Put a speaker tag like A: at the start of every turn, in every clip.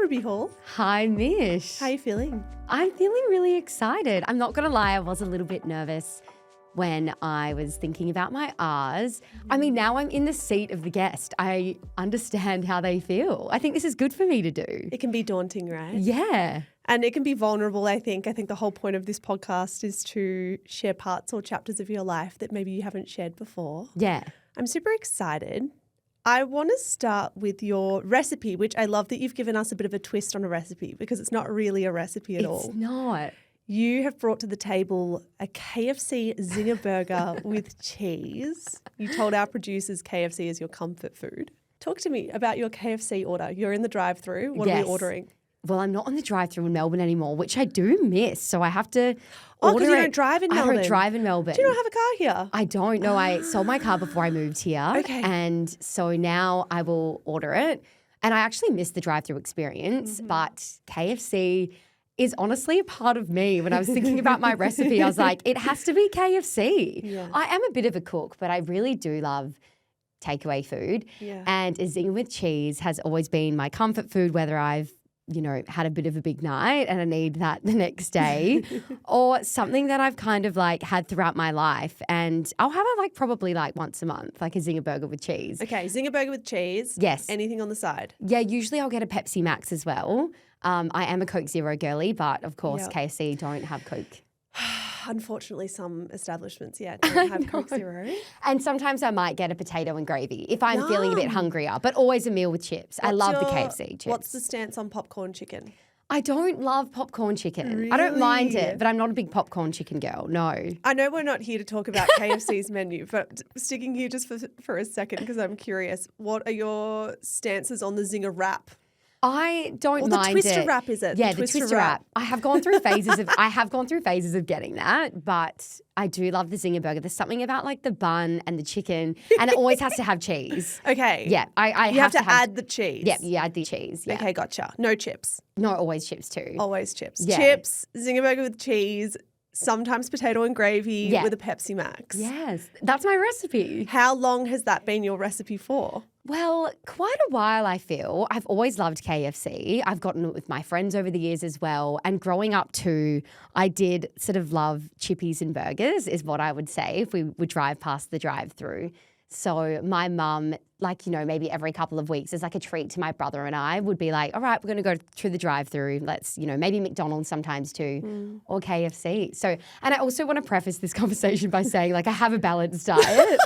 A: Ruby Hall.
B: Hi, Mish.
A: How are you feeling?
B: I'm feeling really excited. I'm not going to lie, I was a little bit nervous when I was thinking about my R's. I mean, now I'm in the seat of the guest. I understand how they feel. I think this is good for me to do.
A: It can be daunting, right?
B: Yeah.
A: And it can be vulnerable, I think. I think the whole point of this podcast is to share parts or chapters of your life that maybe you haven't shared before.
B: Yeah.
A: I'm super excited. I want to start with your recipe, which I love that you've given us a bit of a twist on a recipe because it's not really a recipe at all.
B: It's not.
A: You have brought to the table a KFC zinger burger with cheese. You told our producers KFC is your comfort food. Talk to me about your KFC order. You're in the drive-thru. What are we ordering?
B: Well, I'm not on the drive-thru in Melbourne anymore, which I do miss. So I have to
A: Oh,
B: order
A: because you
B: it.
A: don't drive in Melbourne.
B: I don't drive in Melbourne.
A: Do you not have a car here?
B: I don't know. I sold my car before I moved here.
A: Okay.
B: And so now I will order it. And I actually miss the drive-thru experience, but KFC is honestly a part of me. When I was thinking about my recipe, I was like, it has to be KFC.
A: Yeah.
B: I am a bit of a cook, but I really do love takeaway food.
A: Yeah.
B: And a zinger with cheese has always been my comfort food, whether I've had a bit of a big night and I need that the next day or something that I've kind of like had throughout my life. And I'll have it probably once a month, like a zinger burger with cheese.
A: Okay, zinger burger with cheese.
B: Yes.
A: Anything on the side?
B: Yeah, usually I'll get a Pepsi Max as well. I am a Coke Zero girly, but of course KFC don't have Coke.
A: Unfortunately, some establishments, don't have Coke Zero.
B: And sometimes I might get a potato and gravy if I'm feeling a bit hungrier, but always a meal with chips. I love the KFC chips.
A: What's the stance on popcorn chicken?
B: I don't love popcorn chicken.
A: Really?
B: I don't mind it, but I'm not a big popcorn chicken girl, no.
A: I know we're not here to talk about KFC's menu, but sticking here just for a second because I'm curious, what are your stances on the zinger wrap?
B: I don't mind
A: the twister
B: it.
A: wrap, is it?
B: Yeah, the twister wrap. I have gone through phases of getting that, but I do love the zinger burger. There's something about the bun and the chicken, and it always has to have cheese.
A: Okay.
B: Yeah, I
A: you have to add the cheese.
B: Yeah, you add the cheese. Yeah.
A: Okay, gotcha. No chips.
B: No, always chips too.
A: Always chips.
B: Yeah.
A: Chips, zinger burger with cheese, sometimes potato and gravy with a Pepsi Max.
B: Yes, that's my recipe.
A: How long has that been your recipe for?
B: Well, quite a while, I feel. I've always loved KFC. I've gotten it with my friends over the years as well. And growing up too, I did sort of love chippies and burgers is what I would say if we would drive past the drive-through. So my mum, maybe every couple of weeks as a treat to my brother and I would be like, all right, we're going to go through the drive-through. Let's, maybe McDonald's sometimes too or KFC. So, and I also want to preface this conversation by saying I have a balanced diet.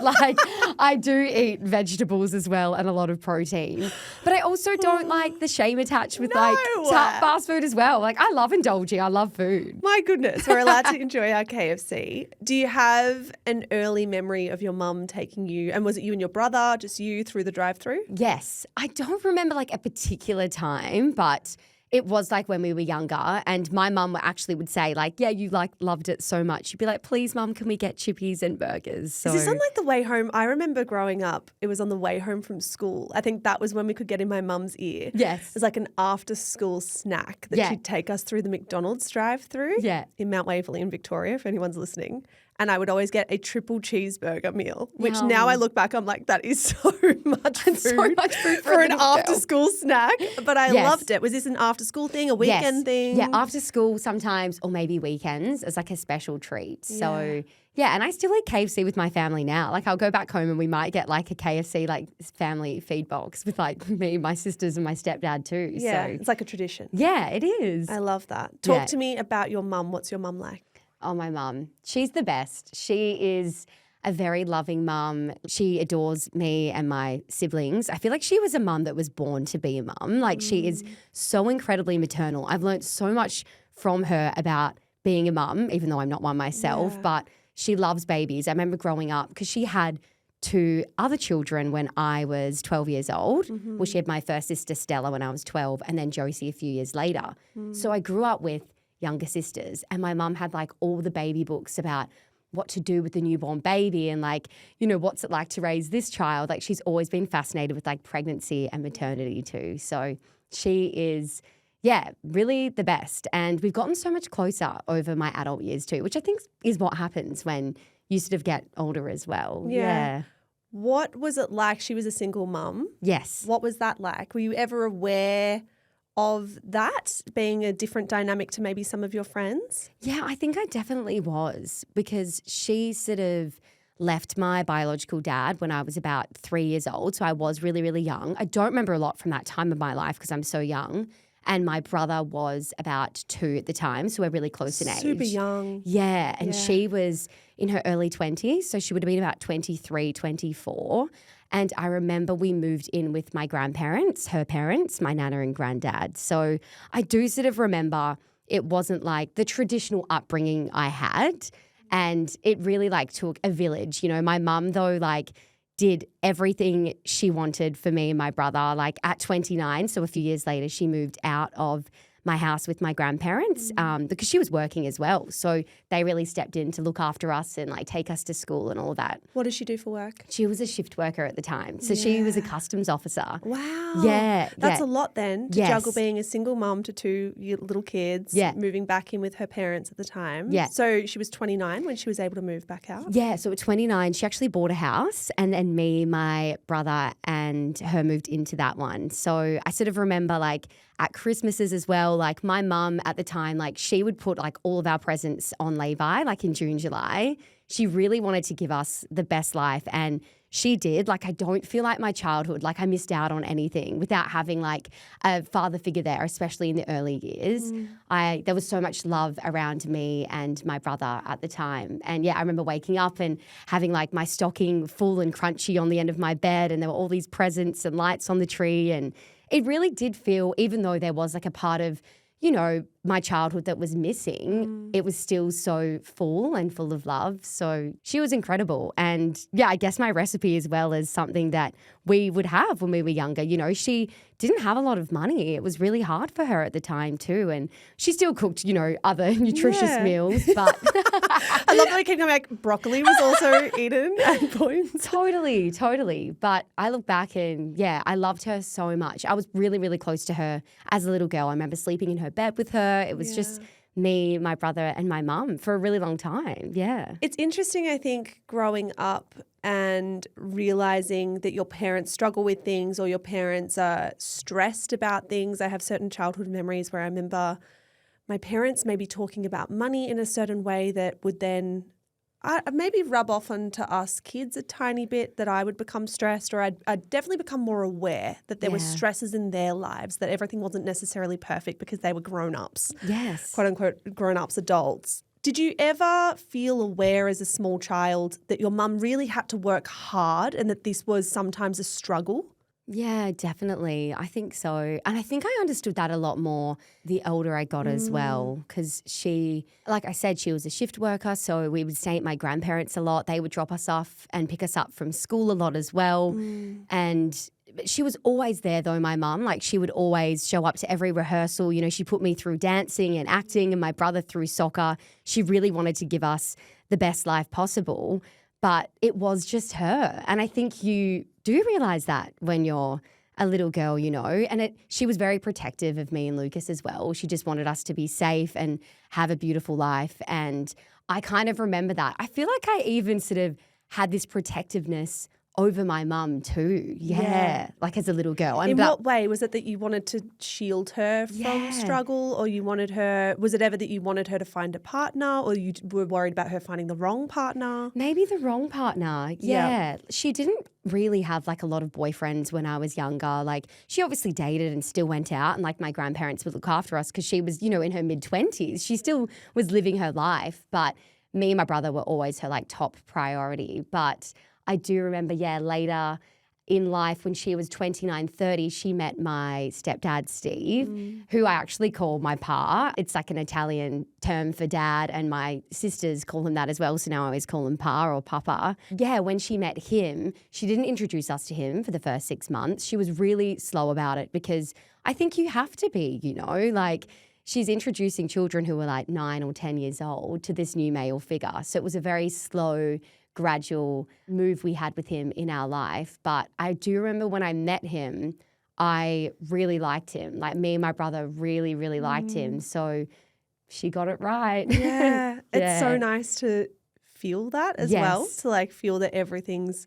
B: I do eat vegetables as well and a lot of protein. But I also don't like the shame attached with fast food as well. I love indulging. I love food.
A: My goodness, we're allowed to enjoy our KFC. Do you have an early memory of your mum taking you, and was it you and your brother, just you through the drive-through?
B: Yes. I don't remember a particular time, but it was when we were younger, and my mum actually would say yeah, you loved it so much. You'd be like, please mum, can we get chippies and burgers? So,
A: is this on the way home? I remember growing up, it was on the way home from school. I think that was when we could get in my mum's ear.
B: Yes.
A: It was an after-school snack that she'd take us through the McDonald's drive-through in Mount Waverley in Victoria, if anyone's listening. And I would always get a triple cheeseburger meal, which now I look back, I'm like, that is so much food, for an after-school snack. But I loved it. Was this an after-school thing, a weekend thing?
B: Yeah, after school sometimes, or maybe weekends as a special treat. So, and I still eat KFC with my family now. I'll go back home and we might get a KFC family feed box with me, my sisters and my stepdad too.
A: Yeah,
B: so,
A: it's like a tradition.
B: Yeah, it is.
A: I love that. Talk to me about your mum. What's your mum like?
B: Oh, my mum. She's the best. She is a very loving mum. She adores me and my siblings. I feel like she was a mum that was born to be a mum. She is so incredibly maternal. I've learned so much from her about being a mum, even though I'm not one myself, but she loves babies. I remember growing up because she had 2 other children when I was 12 years old. Well, she had my first sister, Stella, when I was 12, and then Josie a few years later. So I grew up with younger sisters, and my mum had all the baby books about what to do with the newborn baby and what's it like to raise this child. She's always been fascinated with pregnancy and maternity too. So she is really the best, and we've gotten so much closer over my adult years too, which I think is what happens when you sort of get older as well. Yeah.
A: What was it like? She was a single mum.
B: Yes.
A: What was that like? Were you ever aware of that being a different dynamic to maybe some of your friends?
B: Yeah, I think I definitely was, because she sort of left my biological dad when I was about 3 years old. So I was really, really young. I don't remember a lot from that time of my life because I'm so young. And my brother was about 2 at the time. So we're really close in age.
A: Super young.
B: Yeah. And she was in her early 20s. So she would have been about 23, 24. And I remember we moved in with my grandparents, her parents, my nana and granddad. So I do sort of remember it wasn't like the traditional upbringing I had. And it really like took a village. You know, my mum though did everything she wanted for me and my brother. Like at 29, so a few years later, she moved out of my house with my grandparents because she was working as well. So they really stepped in to look after us and like take us to school and all of that.
A: What did she do for work?
B: She was a shift worker at the time. So she was a customs officer.
A: Wow.
B: Yeah.
A: That's a lot then to juggle being a single mum to 2 little kids, moving back in with her parents at the time.
B: Yeah.
A: So she was 29 when she was able to move back out?
B: Yeah. So at 29, she actually bought a house, and then me, my brother and her moved into that one. So I sort of remember like at Christmases as well, like my mum at the time, like she would put like all of our presents on lay-by, like in June, July. She really wanted to give us the best life, and she did. Like I don't feel like my childhood, like I missed out on anything without having like a father figure there, especially in the early years. There was so much love around me and my brother at the time. And yeah, I remember waking up and having like my stocking full and crunchy on the end of my bed, and there were all these presents and lights on the tree, and it really did feel, even though there was like a part of, you know, my childhood that was missing, it was still so full and full of love. So she was incredible. And yeah, I guess my recipe as well is something that we would have when we were younger. You know, she didn't have a lot of money. It was really hard for her at the time too. And she still cooked, you know, other nutritious meals. But
A: I love that we keep coming back. Broccoli was also eaten at points.
B: Totally. But I look back and yeah, I loved her so much. I was really, really close to her as a little girl. I remember sleeping in her bed with her. It was just me, my brother and my mum for a really long time. Yeah.
A: It's interesting, I think, growing up and realizing that your parents struggle with things or your parents are stressed about things. I have certain childhood memories where I remember my parents maybe talking about money in a certain way that would then maybe rub off onto us kids a tiny bit, that I would become stressed, or I'd definitely become more aware that there were stresses in their lives, that everything wasn't necessarily perfect because they were grown-ups.
B: Yes.
A: Quote unquote grown-ups, adults. Did you ever feel aware as a small child that your mum really had to work hard and that this was sometimes a struggle?
B: Yeah, definitely. I think so. And I think I understood that a lot more the older I got as well, because she, like I said, she was a shift worker. So we would stay at my grandparents a lot. They would drop us off and pick us up from school a lot as well. And she was always there though, my mum. Like she would always show up to every rehearsal. You know, she put me through dancing and acting and my brother through soccer. She really wanted to give us the best life possible. But it was just her. And I think you do realize that when you're a little girl, you know. And she was very protective of me and Lucas as well. She just wanted us to be safe and have a beautiful life. And I kind of remember that. I feel like I even sort of had this protectiveness over my mum too. Yeah. Like as a little girl.
A: In what way? Was it that you wanted to shield her from struggle, or was it ever that you wanted her to find a partner, or you were worried about her finding the wrong partner?
B: Maybe the wrong partner. Yeah. She didn't really have like a lot of boyfriends when I was younger. Like she obviously dated and still went out, and like my grandparents would look after us because she was, you know, in her mid-20s. She still was living her life, but me and my brother were always her like top priority. But I do remember, later in life when she was 29, 30, she met my stepdad, Steve, who I actually call my pa. It's like an Italian term for dad, and my sisters call him that as well. So now I always call him pa or papa. Yeah, when she met him, she didn't introduce us to him for the first 6 months. She was really slow about it because I think you have to be, you know, like she's introducing children who were like 9 or 10 years old to this new male figure. So it was a very slow, gradual move we had with him in our life. But I do remember when I met him, I really liked him. Like me and my brother really, really liked him. So she got it right.
A: Yeah. It's so nice to feel that as well, to like feel that everything's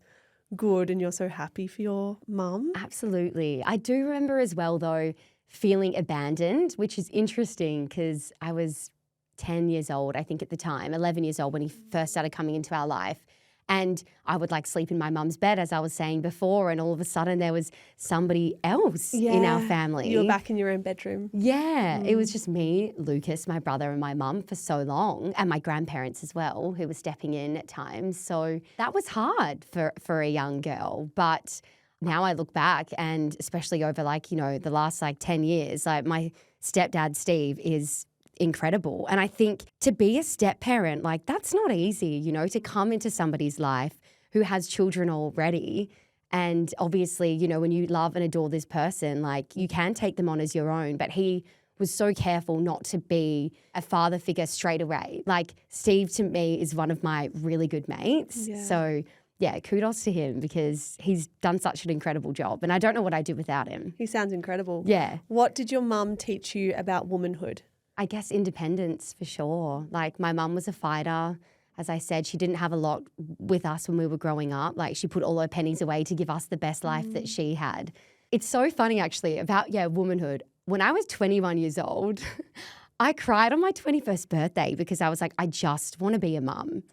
A: good and you're so happy for your mum.
B: Absolutely. I do remember as well though, feeling abandoned, which is interesting because I was 10 years old, I think at the time, 11 years old when he first started coming into our life. And I would like sleep in my mum's bed, as I was saying before, and all of a sudden there was somebody else in our family.
A: You were back in your own bedroom.
B: Yeah, it was just me, Lucas, my brother and my mum for so long, and my grandparents as well, who were stepping in at times. So that was hard for a young girl. But now I look back, and especially over the last 10 years, my stepdad, Steve, is incredible. And I think to be a step parent, that's not easy, to come into somebody's life who has children already. And obviously, when you love and adore this person, you can take them on as your own. But he was so careful not to be a father figure straight away. Steve to me is one of my really good mates. Yeah. So yeah, kudos to him because he's done such an incredible job. And I don't know what I'd do without him.
A: He sounds incredible.
B: Yeah.
A: What did your mum teach you about womanhood?
B: I guess independence for sure. My mum was a fighter. As I said, she didn't have a lot with us when we were growing up. She put all her pennies away to give us the best life that she had. It's so funny actually about, womanhood. When I was 21 years old, I cried on my 21st birthday because I was like, I just want to be a mum.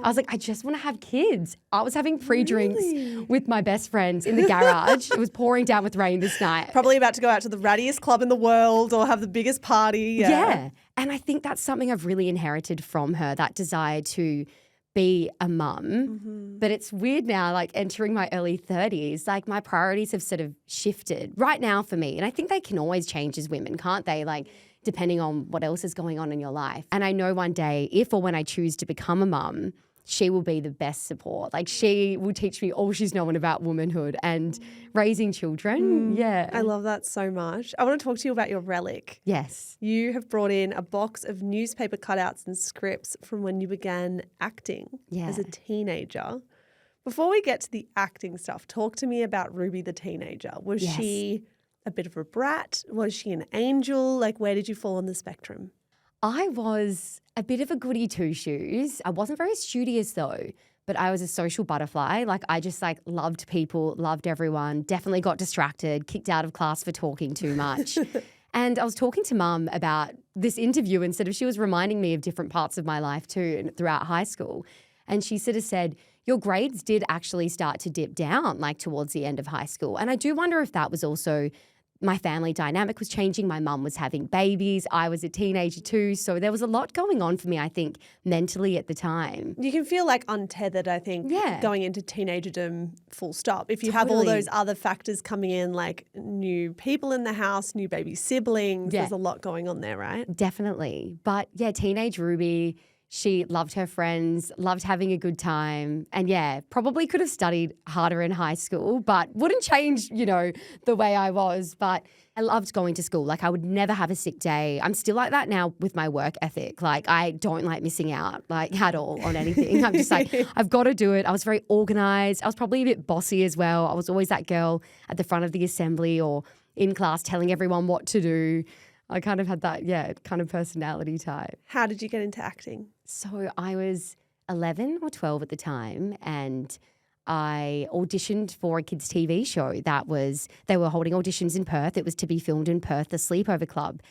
B: I was like, I just want to have kids. I was having pre-drinks with my best friends in the garage. It was pouring down with rain this night.
A: Probably about to go out to the rattiest club in the world or have the biggest party.
B: Yeah. And I think that's something I've really inherited from her, that desire to be a mum. Mm-hmm. But it's weird now, entering my early 30s, my priorities have sort of shifted right now for me. And I think they can always change as women, can't they? Depending on what else is going on in your life. And I know one day, if or when I choose to become a mum, she will be the best support. She will teach me all she's known about womanhood and raising children. Yeah.
A: I love that so much. I want to talk to you about your relic.
B: Yes.
A: You have brought in a box of newspaper cutouts and scripts from when you began acting as a teenager. Before we get to the acting stuff, talk to me about Ruby the teenager. Was she a bit of a brat? Was she an angel? Where did you fall on the spectrum?
B: I was a bit of a goody two-shoes. I wasn't very studious though, but I was a social butterfly. I just loved people, loved everyone, definitely got distracted, kicked out of class for talking too much. And I was talking to Mum about this interview and she was reminding me of different parts of my life too throughout high school. And she sort of said, your grades did actually start to dip down towards the end of high school. And I do wonder if that was also my family dynamic was changing. My mum was having babies. I was a teenager too. So there was a lot going on for me, I think, mentally at the time.
A: You can feel untethered, I think, going into teenagerdom full stop. If you have all those other factors coming in, new people in the house, new baby siblings, there's a lot going on there, right?
B: Definitely. But teenage Ruby, she loved her friends, loved having a good time, and probably could have studied harder in high school, but wouldn't change, the way I was. But I loved going to school. I would never have a sick day. I'm still like that now with my work ethic. I don't like missing out, at all on anything. I'm just I've got to do it. I was very organized. I was probably a bit bossy as well. I was always that girl at the front of the assembly or in class telling everyone what to do. I kind of had that, kind of personality type.
A: How did you get into acting?
B: So I was 11 or 12 at the time and I auditioned for a kids' TV show they were holding auditions in Perth. It was to be filmed in Perth, the Sleepover Club.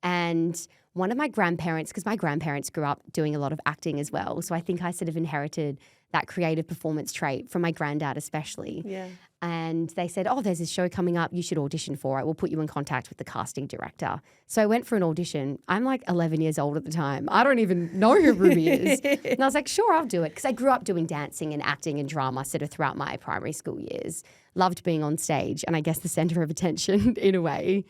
B: And one of my grandparents, because my grandparents grew up doing a lot of acting as well, so I think I sort of inherited that creative performance trait from my granddad especially. Yeah. And they said, there's this show coming up, you should audition for it. We'll put you in contact with the casting director. So I went for an audition. I'm 11 years old at the time. I don't even know who Ruby is. And I was like, sure, I'll do it. Because I grew up doing dancing and acting and drama sort of throughout my primary school years. Loved being on stage and I guess the centre of attention in a way.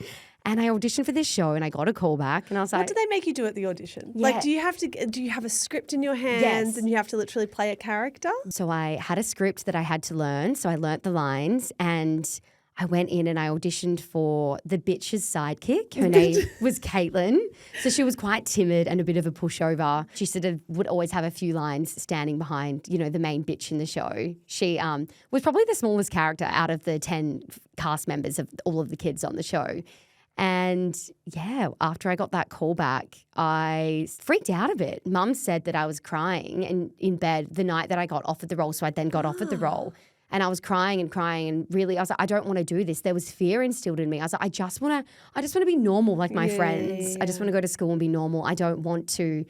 B: And I auditioned for this show and I got a call back and I was like...
A: What do they make you do at the audition? Do you have a script in your hands and you have to literally play a character?
B: So I had a script that I had to learn. So I learnt the lines and I went in and I auditioned for the bitch's sidekick. Her name was Caitlin. So she was quite timid and a bit of a pushover. She sort of would always have a few lines standing behind, the main bitch in the show. She was probably the smallest character out of the 10 cast members of all of the kids on the show. And after I got that call back, I freaked out a bit. Mum said that I was crying in bed the night that I got offered the role. So I then got offered the role. And I was crying and really, I was like, I don't want to do this. There was fear instilled in me. I was like, I just want to be normal like my friends. I just want to go to school and be normal. I don't want to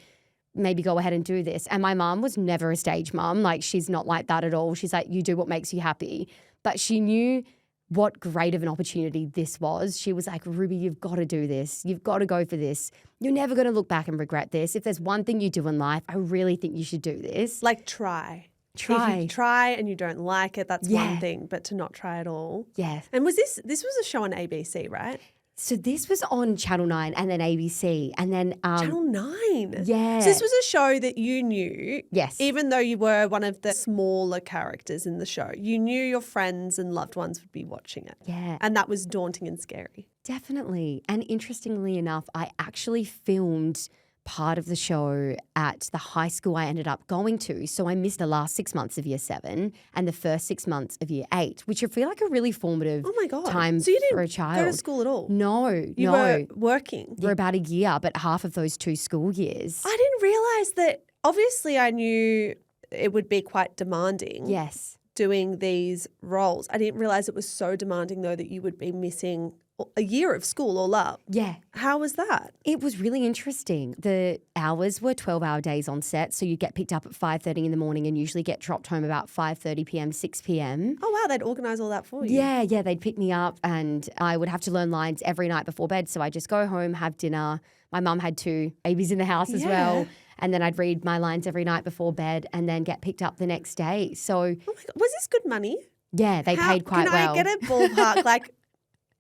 B: maybe go ahead and do this. And my mom was never a stage mom. Like, she's not like that at all. She's like, you do what makes you happy. But she knew what great of an opportunity this was. She was like, Ruby, you've got to do this. You've got to go for this. You're never going to look back and regret this. If there's one thing you do in life, I really think you should do this.
A: Like, try. If you try and you don't like it, that's one thing, but to not try at all.
B: Yeah.
A: And this was a show on ABC, right?
B: So this was on Channel 9 and then ABC and then
A: Channel 9?
B: Yeah.
A: So this was a show that you knew.
B: Yes.
A: Even though you were one of the smaller characters in the show. You knew your friends and loved ones would be watching it.
B: Yeah.
A: And that was daunting and scary.
B: Definitely. And interestingly enough, I actually filmed part of the show at the high school I ended up going to. So I missed the last 6 months of year 7 and the first 6 months of year 8, which I feel like a really formative time
A: so you didn't
B: for a child.
A: Go to school at all?
B: No.
A: You were working?
B: For about a year, but half of those 2 school years.
A: I didn't realise that. Obviously, I knew it would be quite demanding.
B: Yes.
A: Doing these roles. I didn't realise it was so demanding, though, that you would be missing a year of school all up.
B: Yeah.
A: How was that?
B: It was really interesting. The hours were 12-hour days on set, so you'd get picked up at 5:30 in the morning and usually get dropped home about 5:30 p.m., 6 p.m.
A: Oh, wow, they'd organise all that for you.
B: Yeah, they'd pick me up and I would have to learn lines every night before bed. So I'd just go home, have dinner. My mum had 2 babies in the house as well. And then I'd read my lines every night before bed and then get picked up the next day. So,
A: oh my God, was this good money?
B: Yeah, they paid quite well.
A: Can I get a ballpark? Like,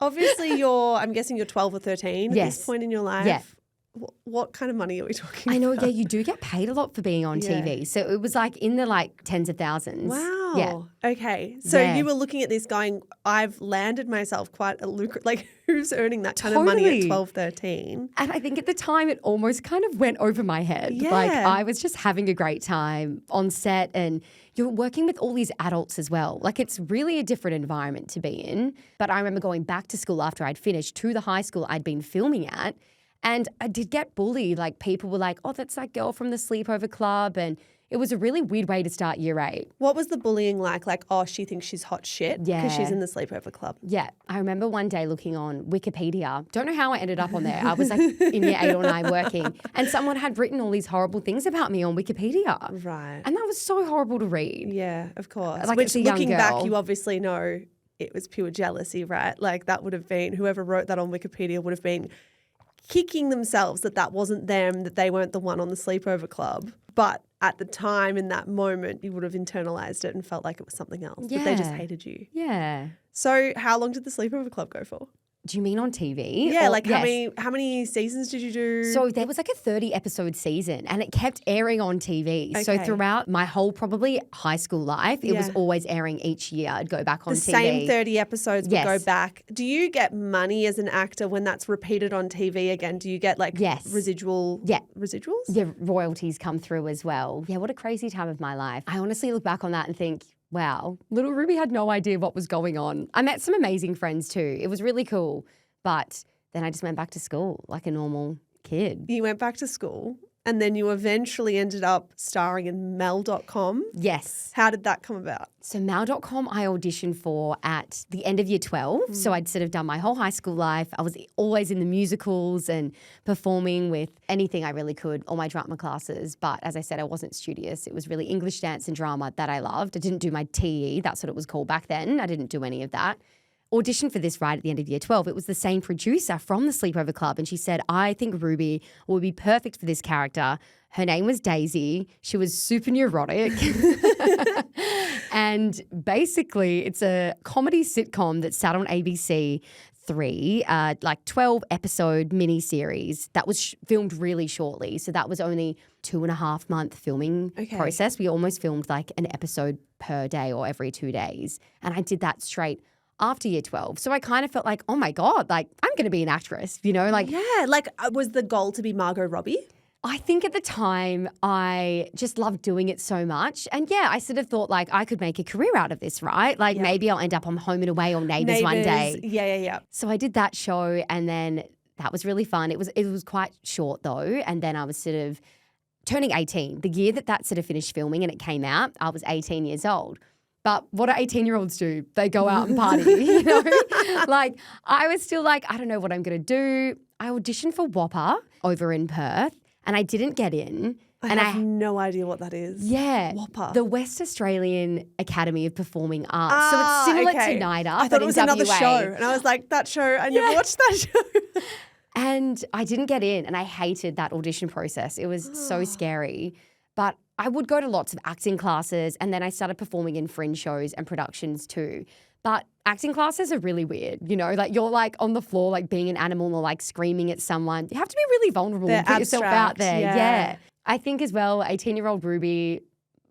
A: obviously I'm guessing you're 12 or 13 at this point in your life.
B: Yeah.
A: What kind of money are we talking
B: I know,
A: about?
B: you do get paid a lot for being on TV. So it was like in the tens of thousands.
A: Wow.
B: Yeah.
A: Okay. So you were looking at this going, I've landed myself quite a lucrative, like who's earning that kind of money at 12, 13?
B: And I think at the time it almost kind of went over my head.
A: Yeah.
B: Like I was just having a great time on set and you're working with all these adults as well. Like it's really a different environment to be in. But I remember going back to school after I'd finished to the high school I'd been filming at. And I did get bullied. Like people were like, oh, that's that girl from the sleepover club. And it was a really weird way to start year 8.
A: What was the bullying like? Like, oh, she thinks she's hot shit because she's in the sleepover club.
B: Yeah. I remember one day looking on Wikipedia. Don't know how I ended up on there. I was like in year 8 or 9 working. And someone had written all these horrible things about me on Wikipedia.
A: Right.
B: And that was so horrible to read.
A: Yeah, of course.
B: Like,
A: which
B: as a young
A: looking
B: girl,
A: back, you obviously know it was pure jealousy, right? Like that would have been, whoever wrote that on Wikipedia would have been kicking themselves that wasn't them, that they weren't the one on the sleepover club. But at the time, in that moment, you would have internalized it and felt like it was something else.
B: Yeah.
A: But they just hated you.
B: Yeah.
A: So how long did the sleepover club go for?
B: Do you mean on TV?
A: Yeah,
B: Yes.
A: how many seasons did you do?
B: So there was like a 30-episode season and it kept airing on TV.
A: Okay.
B: So throughout my whole probably high school life, it was always airing each year. I'd go back on TV.
A: The same 30 episodes would
B: Yes.
A: go back. Do you get money as an actor when that's repeated on TV again? Do you get residuals?
B: Yeah, royalties come through as well. Yeah, what a crazy time of my life. I honestly look back on that and think, wow, little Ruby had no idea what was going on. I met some amazing friends too. It was really cool. But then I just went back to school like a normal kid.
A: You went back to school and then you eventually ended up starring in Mel.com.
B: Yes.
A: How did that come about?
B: So Mel.com I auditioned for at the end of year 12. So I'd sort of done my whole high school life. I was always in the musicals and performing with anything I really could, all my drama classes. But as I said, I wasn't studious. It was really English, dance and drama that I loved. I didn't do my TE. That's what it was called back then. I didn't do any of that. Auditioned for this right at the end of year 12. It was the same producer from the Sleepover Club. And she said, I think Ruby would be perfect for this character. Her name was Daisy. She was super neurotic. And basically, it's a comedy sitcom that sat on ABC 3, 12-episode miniseries that was filmed really shortly. So that was only 2.5-month filming process. We almost filmed like an episode per day or every 2 days. And I did that straight after year 12. So I kind of felt like, oh my God, like I'm going to be an actress, you know?
A: Was the goal to be Margot Robbie?
B: I think at the time I just loved doing it so much. And yeah, I sort of thought like I could make a career out of this, right? Like maybe I'll end up on Home and Away or Neighbours one day.
A: Yeah.
B: So I did that show and then that was really fun. It was quite short though. And then I was sort of turning 18. The year that sort of finished filming and it came out, I was 18 years old. But what do 18-year-olds do? They go out and party, you know? Like, I was still like, I don't know what I'm going to do. I auditioned for Whopper over in Perth and I didn't get in.
A: I have no idea what that is.
B: Yeah.
A: Whopper.
B: The West Australian Academy of Performing Arts. So it's similar to NIDA,
A: I thought it was another show. And I was like, that show, I never watched that show.
B: And I didn't get in and I hated that audition process. It was so scary. But I would go to lots of acting classes and then I started performing in fringe shows and productions too. But acting classes are really weird, you know, like you're like on the floor, like being an animal or like screaming at someone. You have to be really vulnerable and put yourself out there. Yeah. I think as well, 18-year-old Ruby,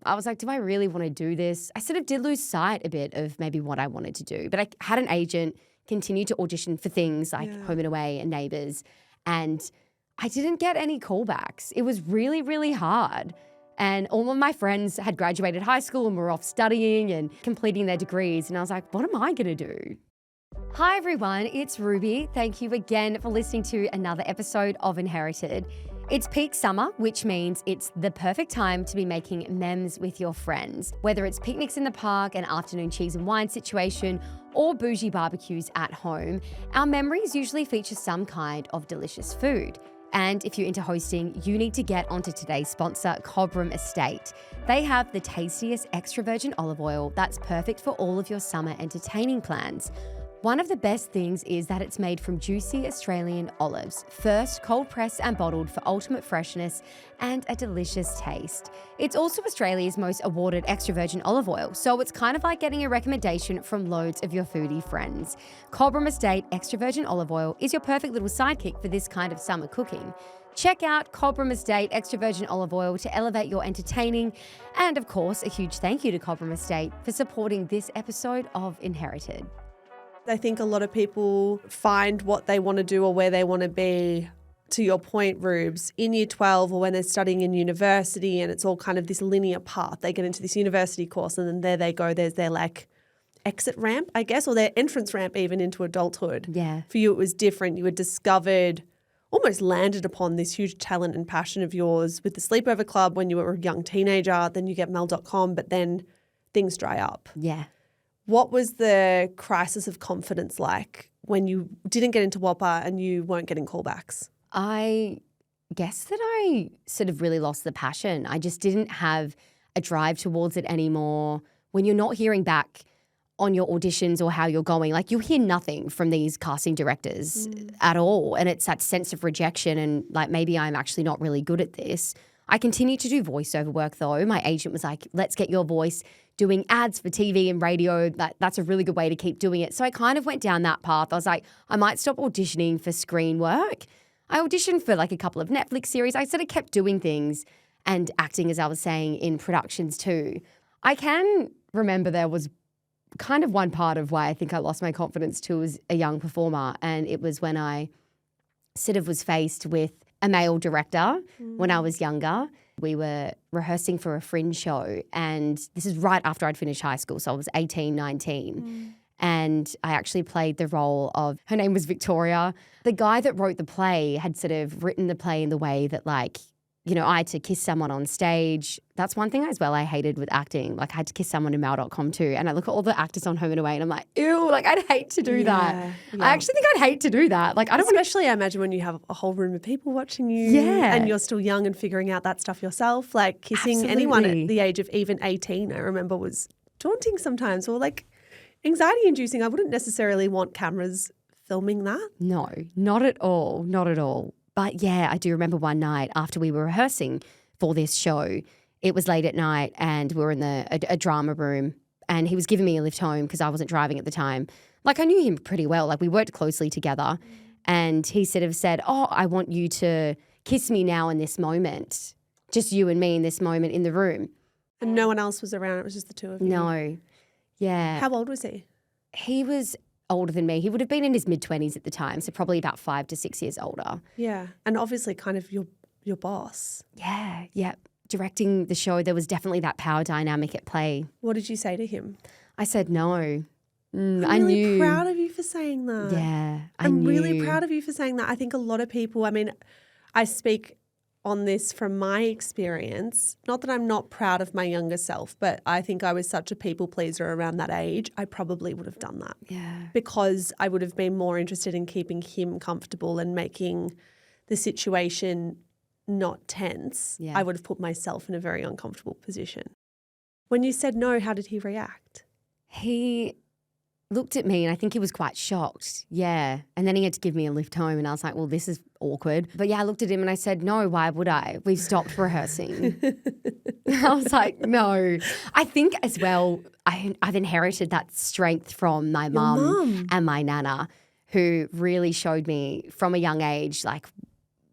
B: I was like, do I really want to do this? I sort of did lose sight a bit of maybe what I wanted to do. But I had an agent, continued to audition for things like Home and Away and Neighbours. And I didn't get any callbacks. It was really, really hard. And all of my friends had graduated high school and were off studying and completing their degrees. And I was like, what am I going to do? Hi, everyone. It's Ruby. Thank you again for listening to another episode of Inherited. It's peak summer, which means it's the perfect time to be making memes with your friends. Whether it's picnics in the park, an afternoon cheese and wine situation, or bougie barbecues at home, our memories usually feature some kind of delicious food. And if you're into hosting, you need to get onto today's sponsor, Cobram Estate. They have the tastiest extra virgin olive oil that's perfect for all of your summer entertaining plans. One of the best things is that it's made from juicy Australian olives, first cold pressed and bottled for ultimate freshness and a delicious taste. It's also Australia's most awarded extra virgin olive oil, so it's kind of like getting a recommendation from loads of your foodie friends. Cobram Estate extra virgin olive oil is your perfect little sidekick for this kind of summer cooking. Check out Cobram Estate extra virgin olive oil to elevate your entertaining. And of course, a huge thank you to Cobram Estate for supporting this episode of Inherited.
A: I think a lot of people find what they want to do or where they want to be, to your point, Rubes, in year 12 or when they're studying in university and it's all kind of this linear path. They get into this university course and then there they go. There's their like exit ramp, I guess, or their entrance ramp even into adulthood.
B: Yeah.
A: For you, it was different. You had discovered, almost landed upon this huge talent and passion of yours with the Sleepover Club when you were a young teenager. Then you get Mel.com, but then things dry up.
B: Yeah.
A: What was the crisis of confidence like when you didn't get into Whopper and you weren't getting callbacks?
B: I guess that I sort of really lost the passion. I just didn't have a drive towards it anymore. When you're not hearing back on your auditions or how you're going, like you hear nothing from these casting directors at all. And it's that sense of rejection and like maybe I'm actually not really good at this. I continued to do voiceover work though. My agent was like, let's get your voice doing ads for TV and radio. That's a really good way to keep doing it. So I kind of went down that path. I was like, I might stop auditioning for screen work. I auditioned for like a couple of Netflix series. I sort of kept doing things and acting, as I was saying, in productions too. I can remember there was kind of one part of why I think I lost my confidence too as a young performer. And it was when I sort of was faced with a male director when I was younger. We were rehearsing for a fringe show and this is right after I'd finished high school. So I was 18, 19. And I actually played the role of, her name was Victoria. The guy that wrote the play had sort of written the play in the way that like, you know, I had to kiss someone on stage. That's one thing as well I hated with acting. Like I had to kiss someone in Mal.com too. And I look at all the actors on Home and Away and I'm like, ew, like I'd hate to do that. Yeah. I actually think I'd hate to do that. Like I don't
A: Especially I imagine when you have a whole room of people watching you and you're still young and figuring out that stuff yourself. Like kissing anyone at the age of even 18, I remember was daunting sometimes or like anxiety inducing. I wouldn't necessarily want cameras filming that.
B: No, not at all. Not at all. But yeah, I do remember one night after we were rehearsing for this show, it was late at night and we were in a drama room and he was giving me a lift home because I wasn't driving at the time. Like I knew him pretty well. Like we worked closely together and he sort of said, oh, I want you to kiss me now in this moment. Just you and me in this moment in the room.
A: And no one else was around. It was just the two of you.
B: No. Yeah.
A: How old was he?
B: He was older than me. He would have been in his mid-20s at the time, so probably about 5 to 6 years older.
A: Yeah, and obviously kind of your boss.
B: Yeah. Directing the show, there was definitely that power dynamic at play.
A: What did you say to him?
B: I said no.
A: I'm really proud of you for saying that.
B: Yeah,
A: I'm really proud of you for saying that. I think a lot of people, I mean, I speak on this from my experience. Not that I'm not proud of my younger self, but I think I was such a people pleaser around that age. I probably would have done that.
B: Yeah.
A: Because I would have been more interested in keeping him comfortable and making the situation not tense.
B: Yeah.
A: I would have put myself in a very uncomfortable position. When you said no, how did he react?
B: He looked at me and I think he was quite shocked. Yeah. And then he had to give me a lift home and I was like, well, this is awkward. But yeah, I looked at him and I said, no, why would I? We've stopped rehearsing. I was like, no. I think as well, I've inherited that strength from my mum and my nana, who really showed me from a young age, like,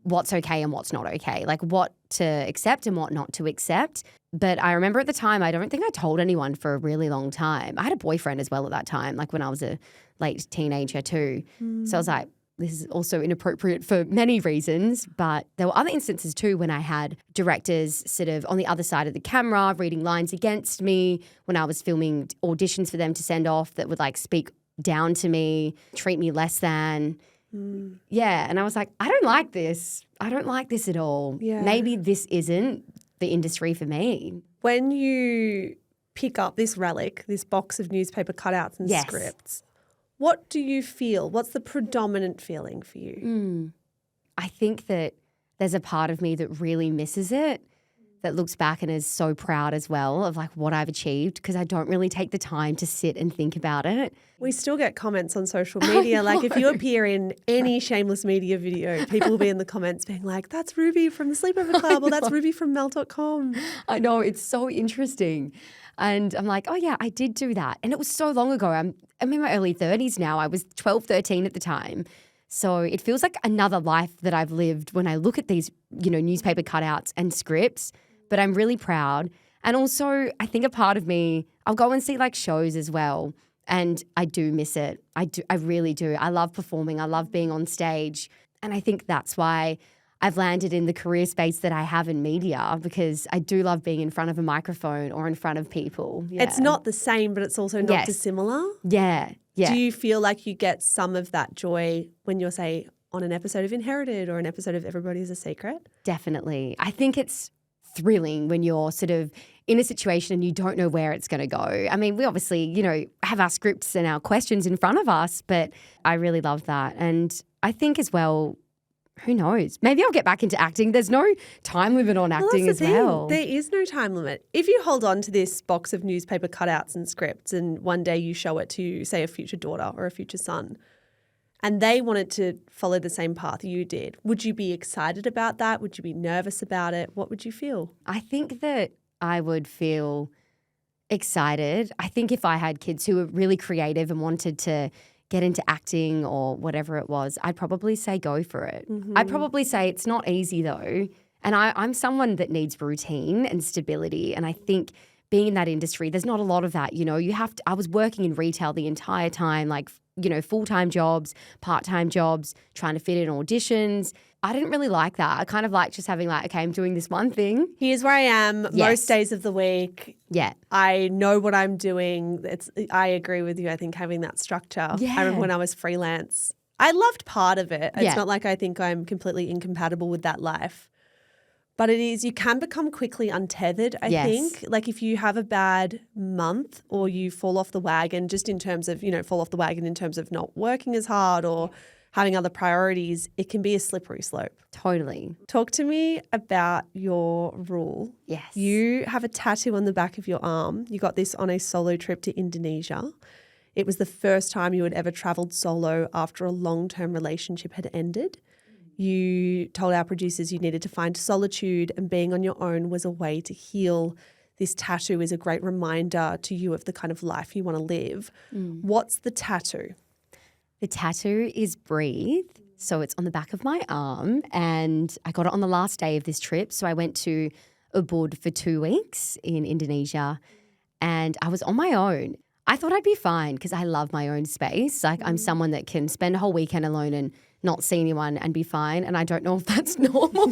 B: what's okay and what's not okay, like what to accept and what not to accept. But I remember at the time, I don't think I told anyone for a really long time. I had a boyfriend as well at that time, like when I was a late teenager too. So I was like, this is also inappropriate for many reasons. But there were other instances too when I had directors sort of on the other side of the camera reading lines against me when I was filming auditions for them to send off that would like speak down to me, treat me less than. Yeah. And I was like, I don't like this. I don't like this at all.
A: Yeah.
B: Maybe this isn't the industry for me.
A: When you pick up this relic, this box of newspaper cutouts and scripts, what do you feel? What's the predominant feeling for you?
B: I think that there's a part of me that really misses it, that looks back and is so proud as well of like what I've achieved, because I don't really take the time to sit and think about it.
A: We still get comments on social media. Like if you appear in any Shameless media video, people will be in the comments being like, that's Ruby from the Sleepover Club or that's Ruby from Mel.com.
B: I know, it's so interesting. And I'm like, oh yeah, I did do that. And it was so long ago. I'm in my early 30s now. I was 12, 13 at the time. So it feels like another life that I've lived when I look at these, newspaper cutouts and scripts. But I'm really proud. And also, I think a part of me, I'll go and see like shows as well. And I do miss it. I really do. I love performing. I love being on stage. And I think that's why I've landed in the career space that I have in media, because I do love being in front of a microphone or in front of people. Yeah.
A: It's not the same, but it's also not dissimilar.
B: Yeah. Yeah.
A: Do you feel like you get some of that joy when you're, say, on an episode of Inherited or an episode of Everybody is a Secret?
B: Definitely. I think it's thrilling when you're sort of in a situation and you don't know where it's going to go. I mean, we obviously, have our scripts and our questions in front of us, but I really love that. And I think as well, who knows? Maybe I'll get back into acting. There's no time limit on acting as well.
A: There is no time limit. If you hold on to this box of newspaper cutouts and scripts and one day you show it to, say, a future daughter or a future son, and they wanted to follow the same path you did, would you be excited about that? Would you be nervous about it? What would you feel?
B: I think that I would feel excited. I think if I had kids who were really creative and wanted to get into acting or whatever it was, I'd probably say go for it. I'd probably say it's not easy though. And I'm someone that needs routine and stability. And I think being in that industry, there's not a lot of that. I was working in retail the entire time, like, full-time jobs, part-time jobs, trying to fit in auditions. I didn't really like that. I kind of like just having like, okay, I'm doing this one thing.
A: Here's where I am most days of the week.
B: Yeah.
A: I know what I'm doing. I agree with you. I think having that structure.
B: Yeah.
A: I remember when I was freelance, I loved part of it. It's not like I think I'm completely incompatible with that life. But it is, you can become quickly untethered, I think. Like if you have a bad month or you fall off the wagon, just in terms of, fall off the wagon in terms of not working as hard or having other priorities, it can be a slippery slope.
B: Totally.
A: Talk to me about your rule.
B: Yes.
A: You have a tattoo on the back of your arm. You got this on a solo trip to Indonesia. It was the first time you had ever traveled solo after a long-term relationship had ended. You told our producers you needed to find solitude and being on your own was a way to heal. This tattoo is a great reminder to you of the kind of life you want to live. What's the tattoo?
B: The tattoo is breathe. So it's on the back of my arm and I got it on the last day of this trip. So I went to Ubud for 2 weeks in Indonesia and I was on my own. I thought I'd be fine because I love my own space. Like I'm someone that can spend a whole weekend alone and not see anyone and be fine. And I don't know if that's normal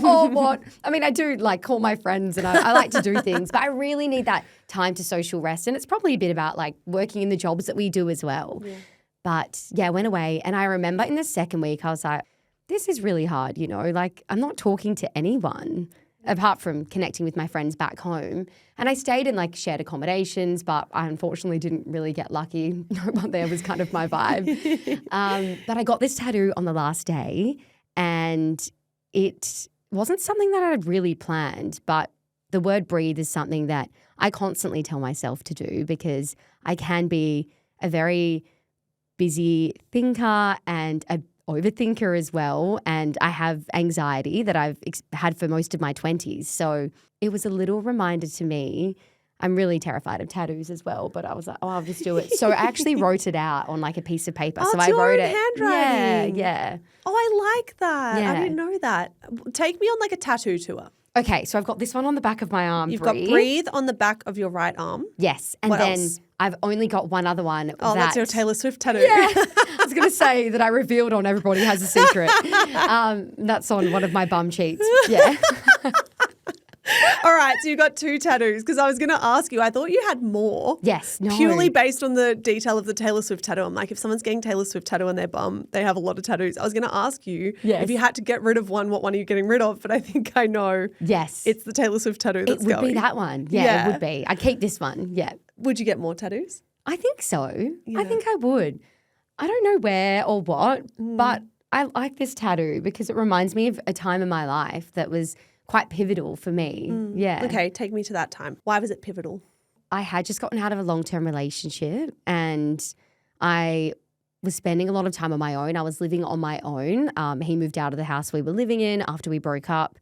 B: or what. I mean, I do like call my friends and I like to do things, but I really need that time to social rest. And it's probably a bit about like working in the jobs that we do as well. Yeah. But yeah, I went away and I remember in the second week I was like, this is really hard, like I'm not talking to anyone apart from connecting with my friends back home. And I stayed in like shared accommodations, but I unfortunately didn't really get lucky. No one there was kind of my vibe. But I got this tattoo on the last day and it wasn't something that I had really planned, but the word breathe is something that I constantly tell myself to do because I can be a very busy thinker and a overthinker as well, and I have anxiety that I've had for most of my 20s. So it was a little reminder to me. I'm really terrified of tattoos as well, but I was like, I'll just do it. So I actually wrote it out on like a piece of paper.
A: Oh,
B: so
A: it's
B: I wrote
A: your own
B: it.
A: handwriting.
B: Yeah.
A: Oh, I like that.
B: Yeah.
A: I didn't know that. Take me on like a tattoo tour.
B: Okay, so I've got this one on the back of my arm.
A: You've got breathe on the back of your right arm.
B: Yes, and
A: what
B: then
A: else?
B: I've only got one other one.
A: Oh, that's your Taylor Swift tattoo.
B: Yeah, I was going to say that I revealed on Everybody Has a Secret. That's on one of my bum cheeks. Yeah.
A: All right, so you got 2 tattoos because I was going to ask you, I thought you had more.
B: Yes, no.
A: Purely based on the detail of the Taylor Swift tattoo. I'm like, if someone's getting Taylor Swift tattoo on their bum, they have a lot of tattoos. I was going to ask you if you had to get rid of one, what one are you getting rid of? But I think I know.
B: Yes.
A: It's the Taylor Swift tattoo that's
B: going. It would be that one. Yeah, it would be. I'd keep this one. Yeah.
A: Would you get more tattoos?
B: I think so.
A: Yeah.
B: I think I would. I don't know where or what, but I like this tattoo because it reminds me of a time in my life that was quite pivotal for me. Yeah.
A: Okay, take me to that time. Why was it pivotal?
B: I had just gotten out of a long-term relationship and I was spending a lot of time on my own. I was living on my own. He moved out of the house we were living in after we broke up